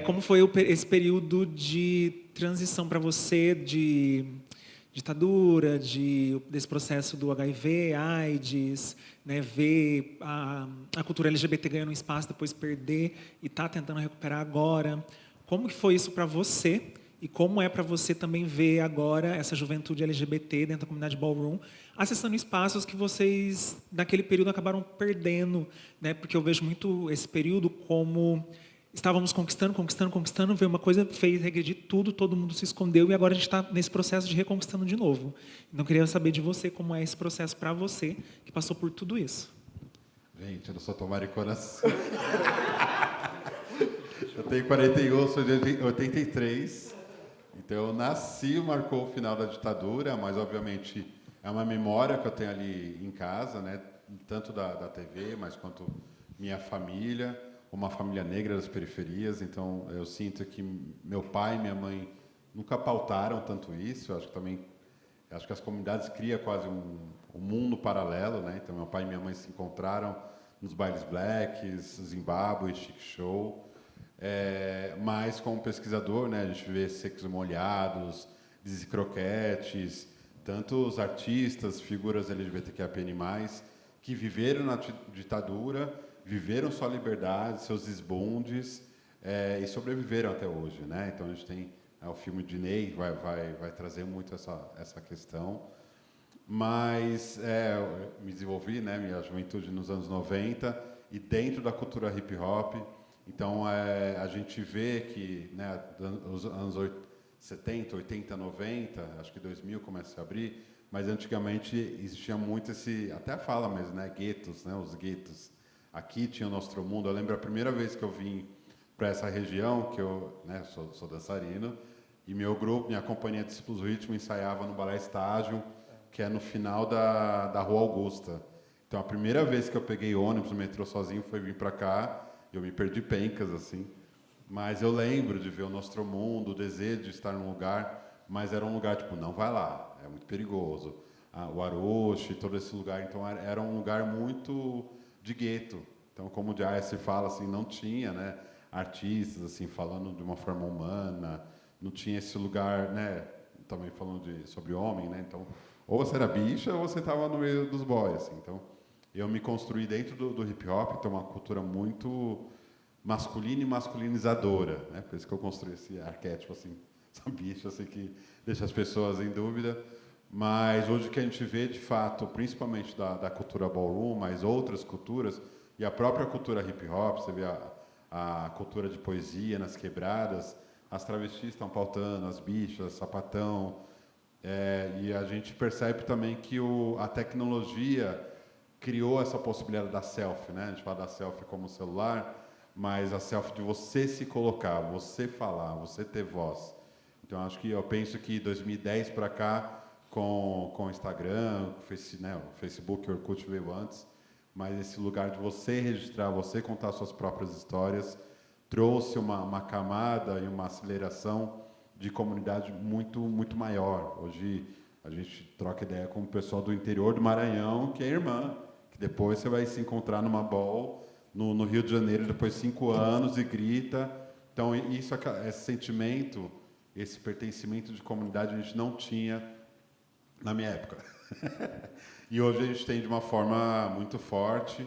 Como foi esse período de transição para você, de ditadura, desse processo do HIV, AIDS, né, ver a cultura LGBT ganhando um espaço, depois perder e tá tentando recuperar agora. Como que foi isso para você? E como é para você também ver agora essa juventude LGBT dentro da comunidade Ballroom, acessando espaços que vocês, naquele período, acabaram perdendo, né? Porque eu vejo muito esse período como estávamos conquistando, veio uma coisa, fez regredir tudo, todo mundo se escondeu e agora a gente está nesse processo de reconquistando de novo. Então, eu queria saber de você como é esse processo para você, que passou por tudo isso. Gente, eu não sou tão maricona assim. Eu tenho 41, sou de 83. Então, eu nasci, marcou o final da ditadura, mas, obviamente, é uma memória que eu tenho ali em casa, né? Tanto da TV, mas quanto minha família, uma família negra das periferias. Então, eu sinto que meu pai e minha mãe nunca pautaram tanto isso. Eu acho que as comunidades criam quase um mundo paralelo, né? Então, meu pai e minha mãe se encontraram nos bailes blacks, Zimbábue, Chic Show. Mas como pesquisador, né, a gente vê Secos e Molhados, Dizzy Croquetes, tantos artistas, figuras LGBTQIAPN+, que viveram na ditadura, viveram sua liberdade, seus desbundes, e sobreviveram até hoje, né? Então a gente tem o filme de Ney, vai trazer muito essa questão. Mas eu me desenvolvi, né, minha juventude nos anos 90, e dentro da cultura hip hop. Então, a gente vê que, né, os anos 70, 80, 90, acho que 2000 começa a abrir, mas antigamente existia muito até a fala mesmo, né, guetos, né, os guetos. Aqui tinha o Nostromundo. Eu lembro a primeira vez que eu vim para essa região, que eu, né, sou dançarino, e meu grupo, minha companhia Discípulos do Ritmo, ensaiava no Balé Estágio, que é no final da Rua Augusta. Então, a primeira vez que eu peguei ônibus, no metrô sozinho, foi vir para cá. Eu me perdi pencas, assim. Mas eu lembro de ver o Nostromundo, o desejo de estar num lugar, mas era um lugar tipo, não vai lá, é muito perigoso. O Aroche, todo esse lugar, então era um lugar muito de gueto. Então, como o Jaya se fala, assim, não tinha, né, artistas assim falando de uma forma humana, não tinha esse lugar, né, também falando sobre homem, né? Então, ou você era bicha ou você estava no meio dos boys, assim. Então, eu me construí dentro do hip hop, tem uma cultura muito masculina e masculinizadora, né? Por isso que eu construí esse arquétipo assim, essa bicha assim que deixa as pessoas em dúvida. Mas hoje o que a gente vê, de fato, principalmente da cultura ballroom, mas outras culturas, e a própria cultura hip hop, você vê a cultura de poesia nas quebradas, as travestis estão pautando, as bichas, sapatão, e a gente percebe também que a tecnologia criou essa possibilidade da selfie, né? A gente fala da selfie como celular, mas a selfie de você se colocar, você falar, você ter voz. Então, eu penso que 2010 para cá, com o Instagram, o Facebook, o Orkut veio antes, mas esse lugar de você registrar, você contar suas próprias histórias, trouxe uma camada e uma aceleração de comunidade muito, muito maior. Hoje, a gente troca ideia com o pessoal do interior do Maranhão, que é irmã, que depois você vai se encontrar numa ball no Rio de Janeiro, depois de 5 anos, e grita. Então, esse sentimento, esse pertencimento de comunidade, a gente não tinha na minha época. E hoje a gente tem de uma forma muito forte.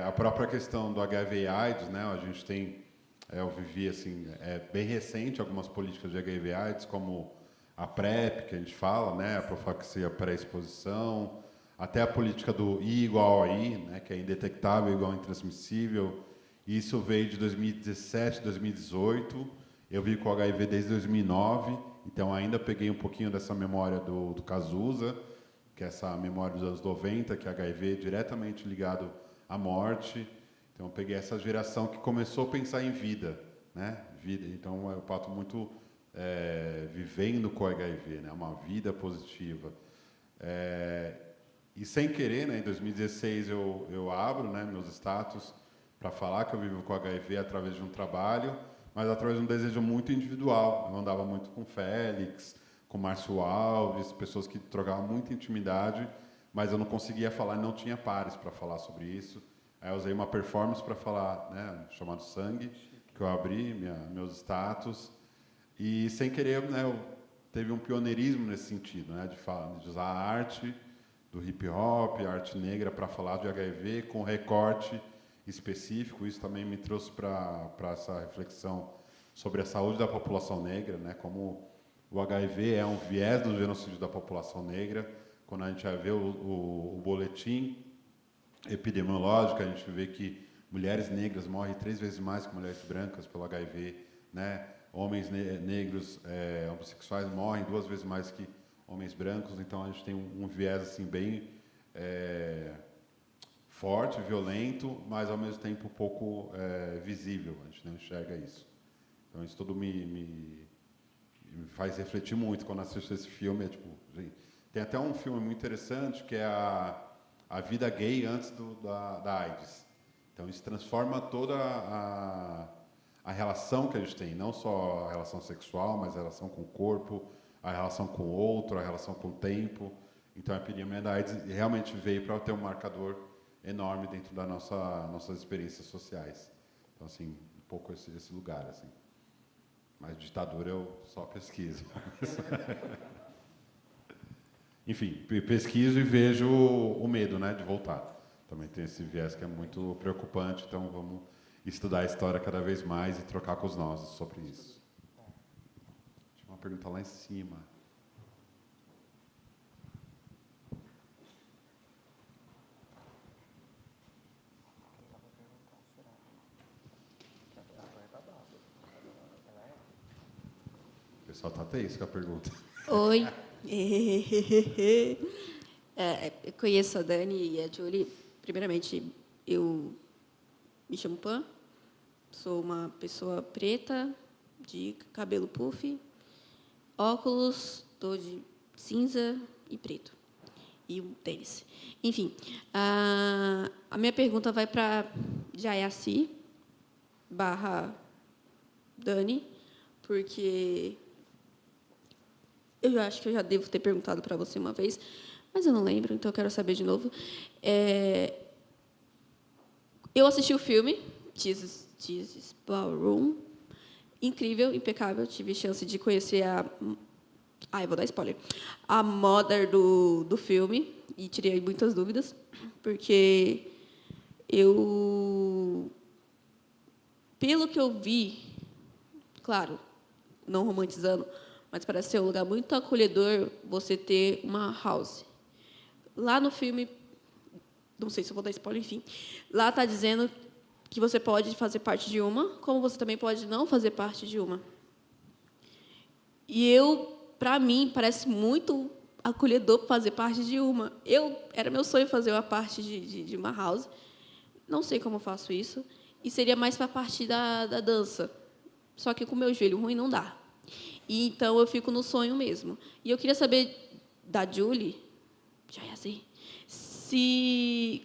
A própria questão do HIV/AIDS, né? A gente tem, eu vivi assim, bem recente algumas políticas de HIV/AIDS, como a PrEP, que a gente fala, né? A profilaxia pré-exposição, até a política do I igual a I, né? Que é indetectável igual a intransmissível. Isso veio de 2017, 2018. Eu vivo com o HIV desde 2009, então ainda peguei um pouquinho dessa memória do Cazuza, que é essa memória dos anos 90, que é HIV diretamente ligado à morte. Então eu peguei essa geração que começou a pensar em vida, né? Vida. Então eu pato muito vivendo com HIV, né? Uma vida positiva. E sem querer, né? Em 2016 eu abro, né, meus status para falar que eu vivo com HIV através de um trabalho, mas através de um desejo muito individual. Eu andava muito com Félix, com Márcio Alves, pessoas que trocavam muita intimidade, mas eu não conseguia falar, não tinha pares para falar sobre isso. Aí eu usei uma performance para falar, né, chamado Sangue, que eu abri meus status, e sem querer, né, eu teve um pioneirismo nesse sentido, né, de usar a arte do hip hop, a arte negra para falar de HIV com recorte específico. Isso também me trouxe para essa reflexão sobre a saúde da população negra, né, como o HIV é um viés do genocídio da população negra. Quando a gente vai ver o boletim epidemiológico, a gente vê que mulheres negras morrem 3 vezes mais que mulheres brancas pelo HIV, né? Homens negros homossexuais morrem 2 vezes mais que homens brancos. Então a gente tem um viés assim bem forte, violento, mas ao mesmo tempo um pouco visível. A gente não enxerga isso. Então isso tudo me faz refletir muito quando assisto esse filme. Gente, tem até um filme muito interessante que é a vida gay antes da AIDS. Então isso transforma toda a relação que a gente tem, não só a relação sexual, mas a relação com o corpo, a relação com o outro, a relação com o tempo. Então a epidemia da AIDS realmente veio para ter um marcador enorme dentro das nossas experiências sociais. Então assim, um pouco esse lugar assim. Mas ditadura eu só pesquiso. Enfim, pesquiso e vejo o medo, né, de voltar. Também tem esse viés que é muito preocupante, então vamos estudar a história cada vez mais e trocar com os nossos sobre isso. Tinha uma pergunta lá em cima. O pessoal está tenso com a pergunta. Oi. Eu conheço a Dani e a Julie. Primeiramente, eu me chamo Pan, sou uma pessoa preta, de cabelo puff, óculos, tô de cinza e preto, e um tênis. Enfim, a minha pergunta vai para Jayaci / Dani, porque eu acho que eu já devo ter perguntado para você uma vez, mas eu não lembro, então eu quero saber de novo. Eu assisti o filme, Jesus Ballroom, incrível, impecável. Tive chance de conhecer eu vou dar spoiler. A mother do filme, e tirei muitas dúvidas, porque pelo que eu vi, claro, não romantizando, mas parece ser um lugar muito acolhedor você ter uma house. Lá no filme, não sei se eu vou dar spoiler, enfim, lá está dizendo que você pode fazer parte de uma, como você também pode não fazer parte de uma. E para mim, parece muito acolhedor fazer parte de uma. Era meu sonho fazer uma parte de uma house. Não sei como eu faço isso. E seria mais para a parte da dança. Só que com o meu joelho ruim não dá. E então eu fico no sonho mesmo. E eu queria saber da Julie, já ia sei,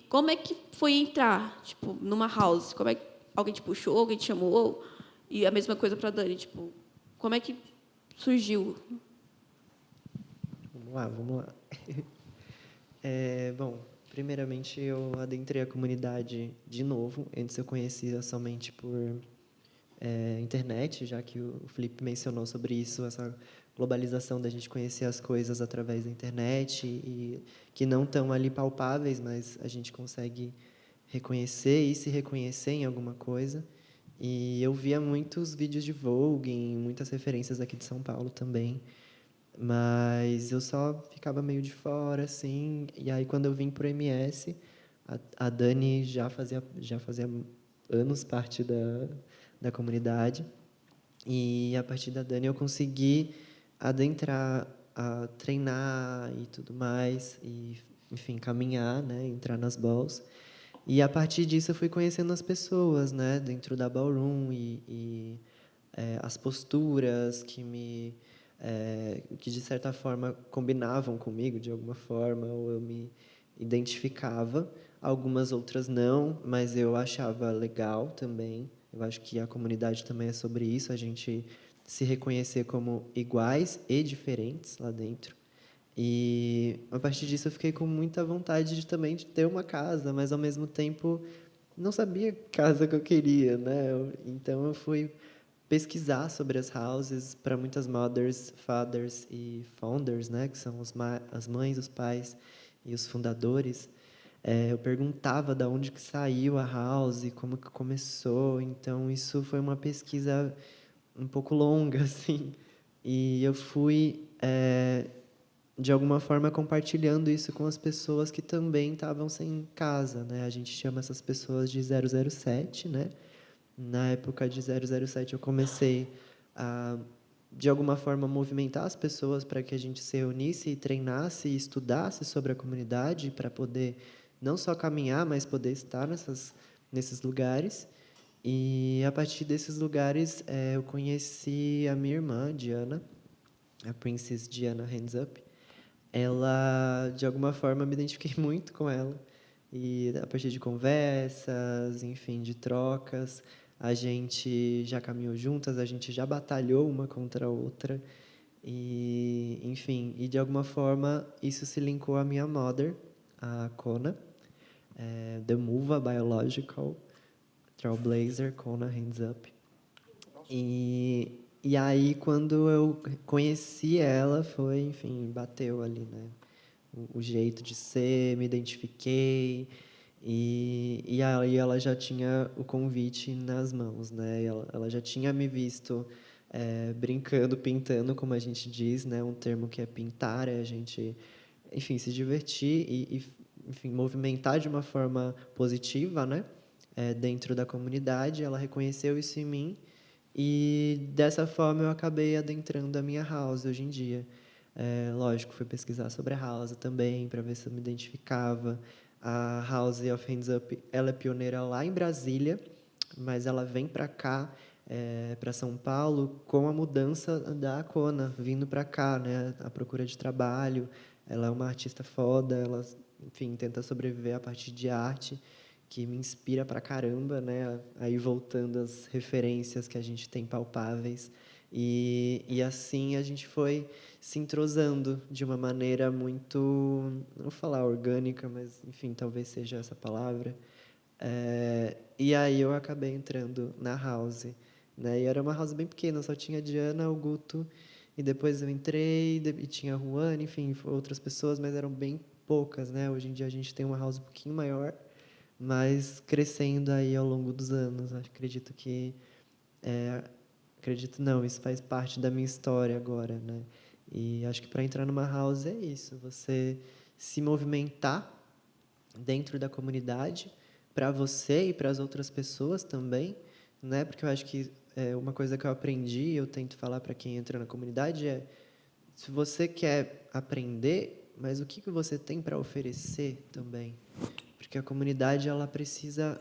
como é que foi entrar, tipo, numa house? Como é que alguém te puxou, alguém te chamou? E a mesma coisa para a Dani, tipo, como é que surgiu? Vamos lá. Bom, primeiramente eu adentrei a comunidade de novo. Antes eu conhecia somente por internet, já que o Felipe mencionou sobre isso, essa globalização da gente conhecer as coisas através da internet e que não estão ali palpáveis, mas a gente consegue reconhecer e se reconhecer em alguma coisa. E eu via muitos vídeos de Vogue, muitas referências aqui de São Paulo também, mas eu só ficava meio de fora, assim. E aí, quando eu vim para o MS, a Dani já fazia anos parte da comunidade. E, a partir da Dani, eu consegui adentrar, a treinar e tudo mais, e, enfim, caminhar, né, entrar nas balls. E, a partir disso, eu fui conhecendo as pessoas, né, dentro da ballroom e as posturas que de certa forma combinavam comigo de alguma forma, ou eu me identificava. Algumas outras não, mas eu achava legal também. Eu acho que a comunidade também é sobre isso, a gente se reconhecer como iguais e diferentes lá dentro. E a partir disso eu fiquei com muita vontade também de ter uma casa, mas ao mesmo tempo não sabia que casa que eu queria, né? Então eu fui pesquisar sobre as houses para muitas mothers, fathers e founders, né, que são as mães, os pais e os fundadores. Eu perguntava de onde que saiu a house, como que começou. Então isso foi uma pesquisa um pouco longa, assim, e eu fui de alguma forma compartilhando isso com as pessoas que também estavam sem casa, né? A gente chama essas pessoas de 007, né? Na época de 007, eu comecei a, de alguma forma, movimentar as pessoas para que a gente se reunisse e treinasse e estudasse sobre a comunidade para poder não só caminhar, mas poder estar nesses lugares. E, a partir desses lugares, eu conheci a minha irmã, Diana, a Princess Diana Hands Up. Ela, de alguma forma, me identifiquei muito com ela. E, a partir de conversas, enfim, de trocas, a gente já caminhou juntas, a gente já batalhou uma contra a outra. E, enfim, e de alguma forma isso se linkou à minha mother, a Kona, The Muva Biological, Trailblazer, Kona Hands Up. E aí, quando eu conheci ela, foi, enfim, bateu ali, né? O jeito de ser, me identifiquei. E aí ela já tinha o convite nas mãos, né? Ela já tinha me visto brincando, pintando, como a gente diz, né? Um termo que é pintar, é a gente, enfim, se divertir e enfim, movimentar de uma forma positiva, né? Dentro da comunidade. Ela reconheceu isso em mim e, dessa forma, eu acabei adentrando a minha house hoje em dia. Lógico, fui pesquisar sobre a house também, para ver se eu me identificava. A House of Hands Up, ela é pioneira lá em Brasília, mas ela vem para cá, para São Paulo, com a mudança da Kona, vindo para cá, né, à procura de trabalho. Ela é uma artista foda, ela, enfim, tenta sobreviver a partir de arte. que me inspira pra caramba, né? Aí voltando às referências que a gente tem palpáveis. E assim a gente foi se entrosando de uma maneira muito, não vou falar orgânica, mas, enfim, talvez seja essa palavra. E aí eu acabei entrando na house, né? E era uma house bem pequena, só tinha a Diana, o Guto, e depois eu entrei, e tinha a Ruane, enfim, outras pessoas, mas eram bem poucas, né? Hoje em dia a gente tem uma house um pouquinho maior, mas crescendo aí ao longo dos anos. Acredito que... acredito não, isso faz parte da minha história agora, né? E acho que para entrar numa house é isso, você se movimentar dentro da comunidade, para você e para as outras pessoas também, né? Porque eu acho que uma coisa que eu aprendi, eu tento falar para quem entra na comunidade se você quer aprender, mas o que você tem para oferecer também? Porque a comunidade ela precisa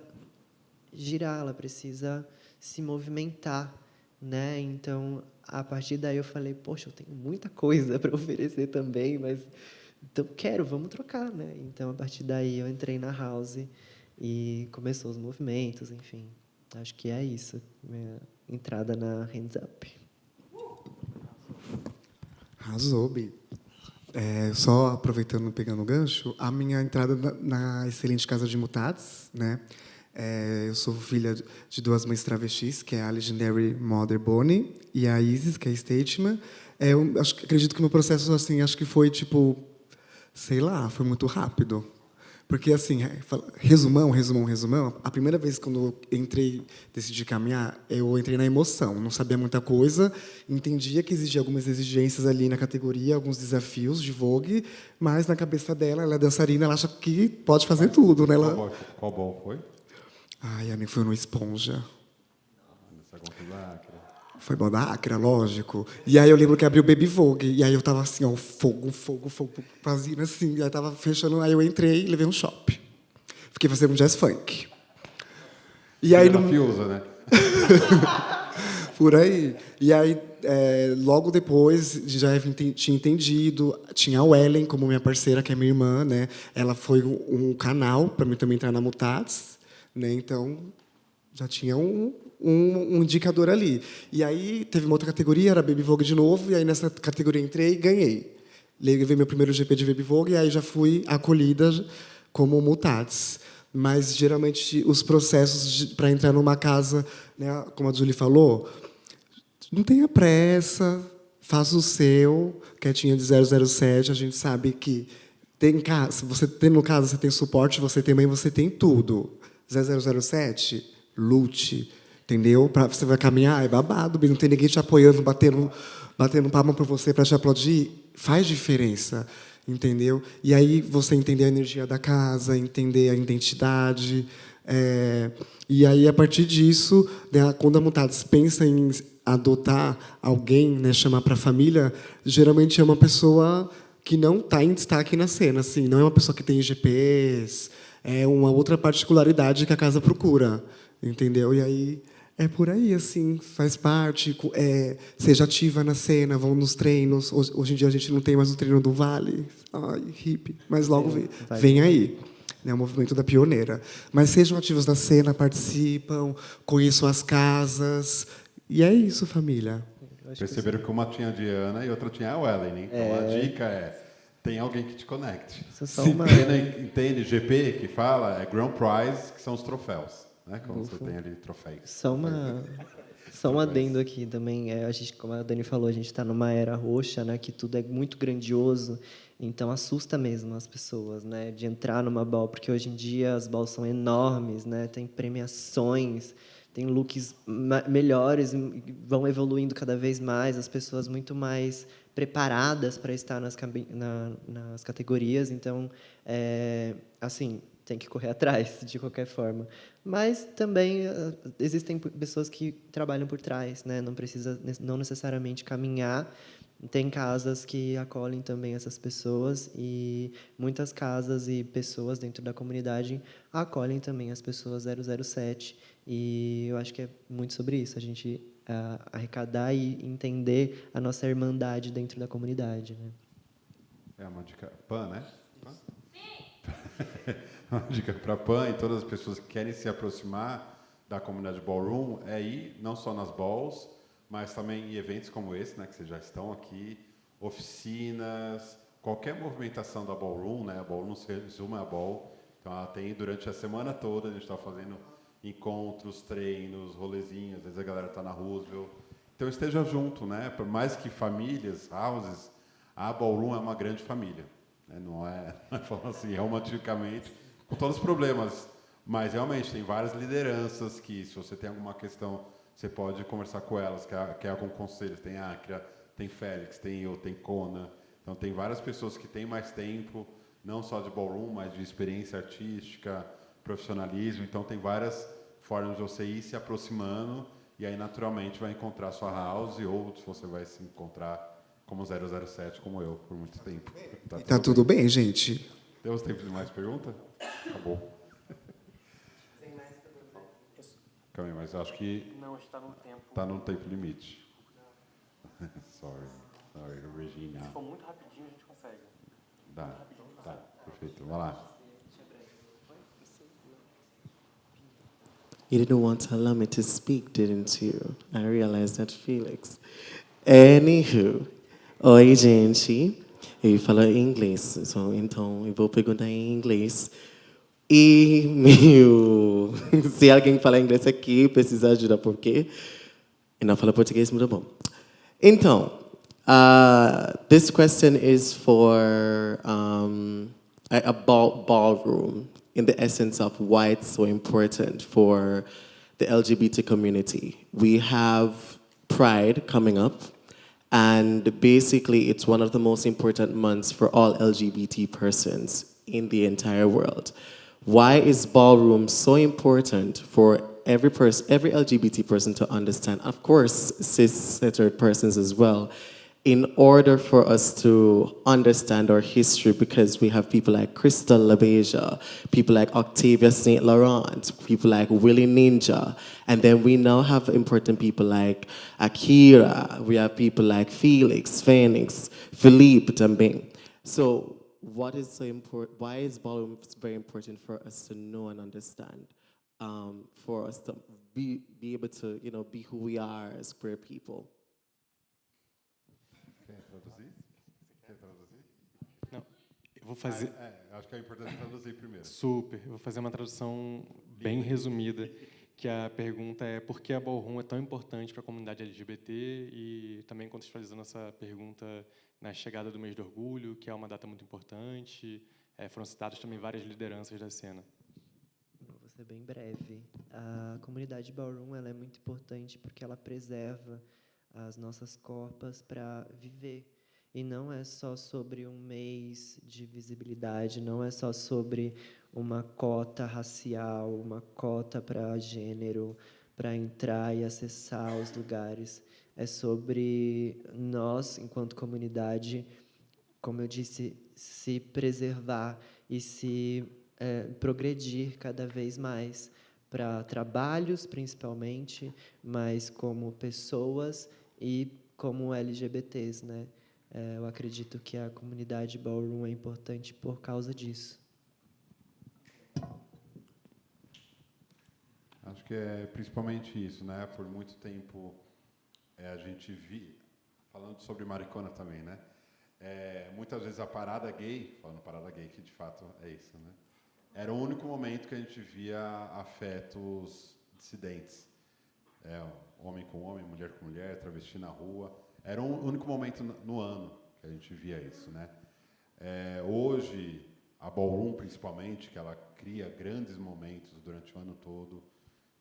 girar, ela precisa se movimentar, né? Então, a partir daí eu falei, poxa, eu tenho muita coisa para oferecer também, mas então vamos trocar, né? Então, a partir daí eu entrei na house e começou os movimentos, enfim. Acho que é isso, minha entrada na Hands Up. Arrasou, Bi. Só aproveitando, pegando o gancho, a minha entrada na excelente Casa de Mutatis, né? Eu sou filha de duas mães travestis, que é a Legendary Mother Bonnie e a Isis, que é a Stateman. Acredito que meu processo, assim, acho que foi, tipo, sei lá, foi muito rápido. Porque, assim, resumão, a primeira vez quando eu decidi caminhar, eu entrei na emoção. Não sabia muita coisa, entendia que existia algumas exigências ali na categoria, alguns desafios de Vogue, mas na cabeça dela, ela é dançarina, ela acha que pode fazer tudo, né? Qual ball foi? Ai, amigo, foi no Esponja. Essa Foi bom da Acra, lógico. E aí eu lembro que abriu o Baby Vogue. E aí eu tava assim, ó, fogo, fazendo assim. E aí tava fechando, aí eu entrei e levei um chopp. Fiquei fazendo um jazz funk. E aí no Fiusa, né? Por aí. E aí, logo depois, já tinha entendido. Tinha a Ellen como minha parceira, que é minha irmã, né? Ela foi um canal para mim também entrar na Mutatis, né? Então, já tinha um indicador ali. E aí, teve uma outra categoria, era Baby Vogue de novo, e aí nessa categoria entrei e ganhei. Levei meu primeiro GP de Baby Vogue, e aí já fui acolhida como Mutatis. Mas, geralmente, os processos para entrar numa casa, né, como a Julie falou, não tenha pressa, faça o seu, quietinha de 007, a gente sabe que tem casa, você tem no caso, você tem suporte, você tem mãe, você tem tudo. 0007, lute. Entendeu? Você vai caminhar, é babado, não tem ninguém te apoiando, batendo palma para você para te aplaudir, faz diferença, entendeu? E aí você entender a energia da casa, entender a identidade, e aí a partir disso, né, quando a Mutatis pensa em adotar alguém, né, chamar para a família, geralmente é uma pessoa que não está em destaque na cena, assim, não é uma pessoa que tem IGPs, é uma outra particularidade que a casa procura, entendeu? E aí é por aí, assim, faz parte, seja ativa na cena, vão nos treinos. Hoje em dia a gente não tem mais o treino do Vale, ai, hippie, mas logo vem aí, né, o movimento da pioneira. Mas sejam ativos na cena, participam, conheçam as casas, e é isso, família. Perceberam que uma tinha a Diana e outra tinha a Ellen, hein? Então a dica tem alguém que te conecte. Se entende GP, que fala, é Grand Prize, que são os troféus. Né? Como você tem ali troféus. Só um adendo aqui também. A gente, como a Dani falou, a gente está numa era roxa, né, que tudo é muito grandioso, então assusta mesmo as pessoas, né, de entrar numa ball, porque hoje em dia as balls são enormes, né, tem premiações, tem looks melhores, vão evoluindo cada vez mais, as pessoas muito mais preparadas para estar nas categorias, então, assim, tem que correr atrás, de qualquer forma. Mas também existem pessoas que trabalham por trás, né? Não precisa não necessariamente caminhar. Tem casas que acolhem também essas pessoas e muitas casas e pessoas dentro da comunidade acolhem também as pessoas 007. E eu acho que é muito sobre isso, a gente arrecadar e entender a nossa irmandade dentro da comunidade, né? É uma dica. Pan, né? Pan? Sim! uma dica para a PAN e todas as pessoas que querem se aproximar da comunidade ballroom é ir não só nas balls, mas também em eventos como esse, né, que vocês já estão aqui, oficinas, qualquer movimentação da ballroom, né, a ballroom se resume a ball, então ela tem durante a semana toda, a gente está fazendo encontros, treinos, rolezinhos, às vezes a galera está na Roosevelt, então esteja junto, né, por mais que famílias, houses, a ballroom é uma grande família, né, não é falando assim, romanticamente, com todos os problemas, mas realmente tem várias lideranças que, se você tem alguma questão, você pode conversar com elas, quer algum conselho. Tem Acra, tem Félix, tem eu, tem Kona. Então, tem várias pessoas que têm mais tempo, não só de ballroom, mas de experiência artística, profissionalismo. Então, tem várias formas de você ir se aproximando e aí, naturalmente, vai encontrar sua house ou você vai se encontrar como 007, como eu, por muito tempo. Tá tudo bem, gente? Temos tempo de mais pergunta? Acabou. Calma aí, mas acho que... Não, acho que está no tempo. Está no tempo limite. Sorry, Regina. Se for muito rapidinho, a gente consegue. Dá, perfeito. Vai lá. You didn't want to allow me to speak, didn't you? I realized that, Felix. Anywho, oi, gente. Eu falo inglês, então eu vou perguntar em inglês. E, se alguém fala inglês aqui, precisa ajudar, porque eu não falo português muito bom. Então, this question is for about ballroom, in the essence of why it's so important for the LGBT community. We have Pride coming up, and basically it's one of the most important months for all LGBT persons in the entire world. Why is ballroom so important for every LGBT person to understand? Of course, cis-centered persons as well, in order for us to understand our history, because we have people like Crystal LaBeija, people like Octavia St. Laurent, people like Willie Ninja, and then we now have important people like Akira, we have people like Felix, Phoenix, Philippe Tambing. So, what is so important? Why is ballroom very important for us to know and understand? For us to be able to, be who we are as queer people. Quer traduzir? Não, eu vou fazer... acho que é importante traduzir primeiro. Super. Eu vou fazer uma tradução bem resumida, que a pergunta é por que a ballroom é tão importante para a comunidade LGBT e também contextualizando essa pergunta na chegada do mês do orgulho, que é uma data muito importante. Foram citadas também várias lideranças da cena. Vou ser bem breve. A comunidade ballroom ela é muito importante porque ela preserva as nossas corpas para viver. E não é só sobre um mês de visibilidade, não é só sobre uma cota racial, uma cota para gênero, para entrar e acessar os lugares. É sobre nós, enquanto comunidade, como eu disse, se preservar e se progredir cada vez mais para trabalhos, principalmente, mas como pessoas e como LGBTs, né? Eu acredito que a comunidade ballroom é importante por causa disso. Acho que é principalmente isso, né? Por muito tempo a gente falando sobre maricona também, né? Muitas vezes a parada gay, falando parada gay, que de fato é isso, né? Era o único momento que a gente via afetos dissidentes. Homem com homem, mulher com mulher, travesti na rua. Era o único momento no ano que a gente via isso, né? Hoje, a ballroom, principalmente, que ela cria grandes momentos durante o ano todo,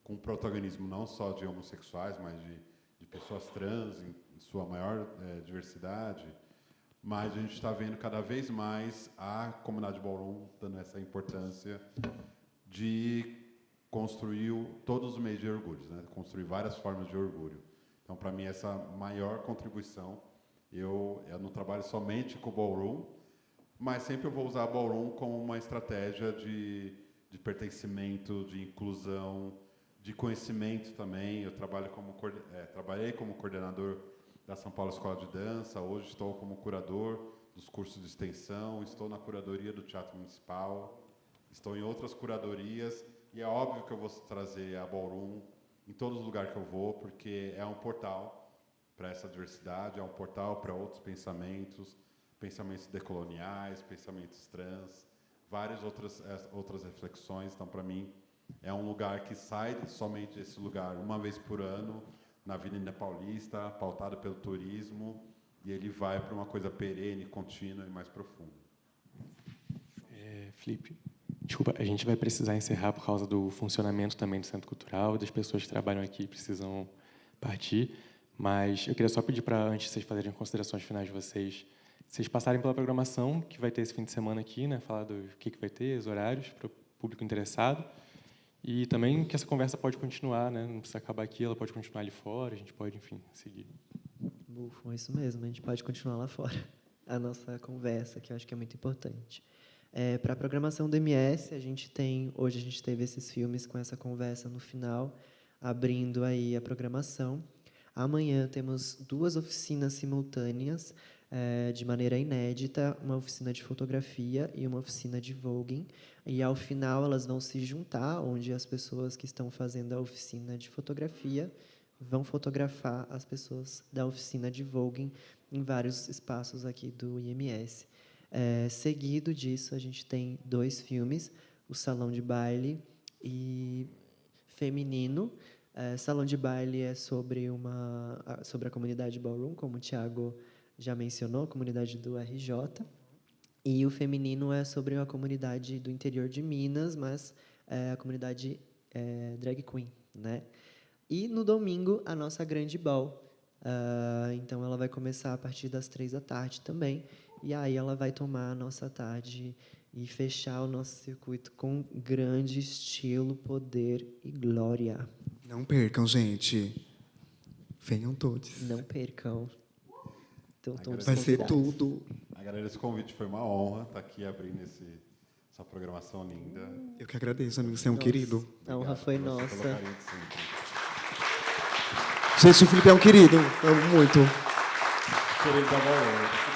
com protagonismo não só de homossexuais, mas de pessoas trans, em sua maior diversidade. Mas a gente está vendo cada vez mais a comunidade ballroom dando essa importância de construir todos os meios de orgulho, né? Construir várias formas de orgulho. Então, para mim, essa maior contribuição, eu não trabalho somente com o ballroom, mas sempre eu vou usar a ballroom como uma estratégia de pertencimento, de inclusão, de conhecimento também. Eu trabalhei como coordenador da São Paulo Escola de Dança, hoje estou como curador dos cursos de extensão, estou na curadoria do Teatro Municipal, estou em outras curadorias, e é óbvio que eu vou trazer a Ballroom em todos os lugares que eu vou, porque é um portal para essa diversidade, é um portal para outros pensamentos, pensamentos decoloniais, pensamentos trans, várias outras reflexões. Então, para mim, é um lugar que sai somente desse lugar uma vez por ano, na Avenida Paulista, pautado pelo turismo, e ele vai para uma coisa perene, contínua e mais profunda. Felipe, desculpa, a gente vai precisar encerrar por causa do funcionamento também do Centro Cultural, das pessoas que trabalham aqui precisam partir, mas eu queria só pedir para, antes de vocês fazerem as considerações finais de vocês passarem pela programação que vai ter esse fim de semana aqui, né, falar do que vai ter, os horários para o público interessado, e também que essa conversa pode continuar, né, não precisa acabar aqui, ela pode continuar ali fora, a gente pode, enfim, seguir. Bufo, é isso mesmo, a gente pode continuar lá fora a nossa conversa, que eu acho que é muito importante. Para a programação do MS, hoje a gente teve esses filmes com essa conversa no final, abrindo aí a programação. Amanhã temos 2 oficinas simultâneas, de maneira inédita, uma oficina de fotografia e uma oficina de voguing. E, ao final, elas vão se juntar, onde as pessoas que estão fazendo a oficina de fotografia vão fotografar as pessoas da oficina de voguing em vários espaços aqui do IMS. Seguido disso, a gente tem 2 filmes, o Salão de Baile e Feminino. Salão de Baile é sobre a comunidade Ballroom, como o Thiago já mencionou, a comunidade do RJ. E o Feminino é sobre a comunidade do interior de Minas, mas a comunidade drag queen, né? E, no domingo, a nossa grande ball. Então, ela vai começar a partir das 15h também. E aí ela vai tomar a nossa tarde e fechar o nosso circuito com grande estilo, poder e glória. Não percam, gente. Venham todos. Não percam. Então, todos Vai ser convidados. tudo. Agradeço esse convite, foi uma honra estar aqui abrindo essa programação linda. Eu que agradeço, amigo. Você é um querido. A honra foi Obrigado por você, pelo nossa. carinho de sempre. Gente, o Felipe é um querido. Eu amo muito. Querido da Ballroom.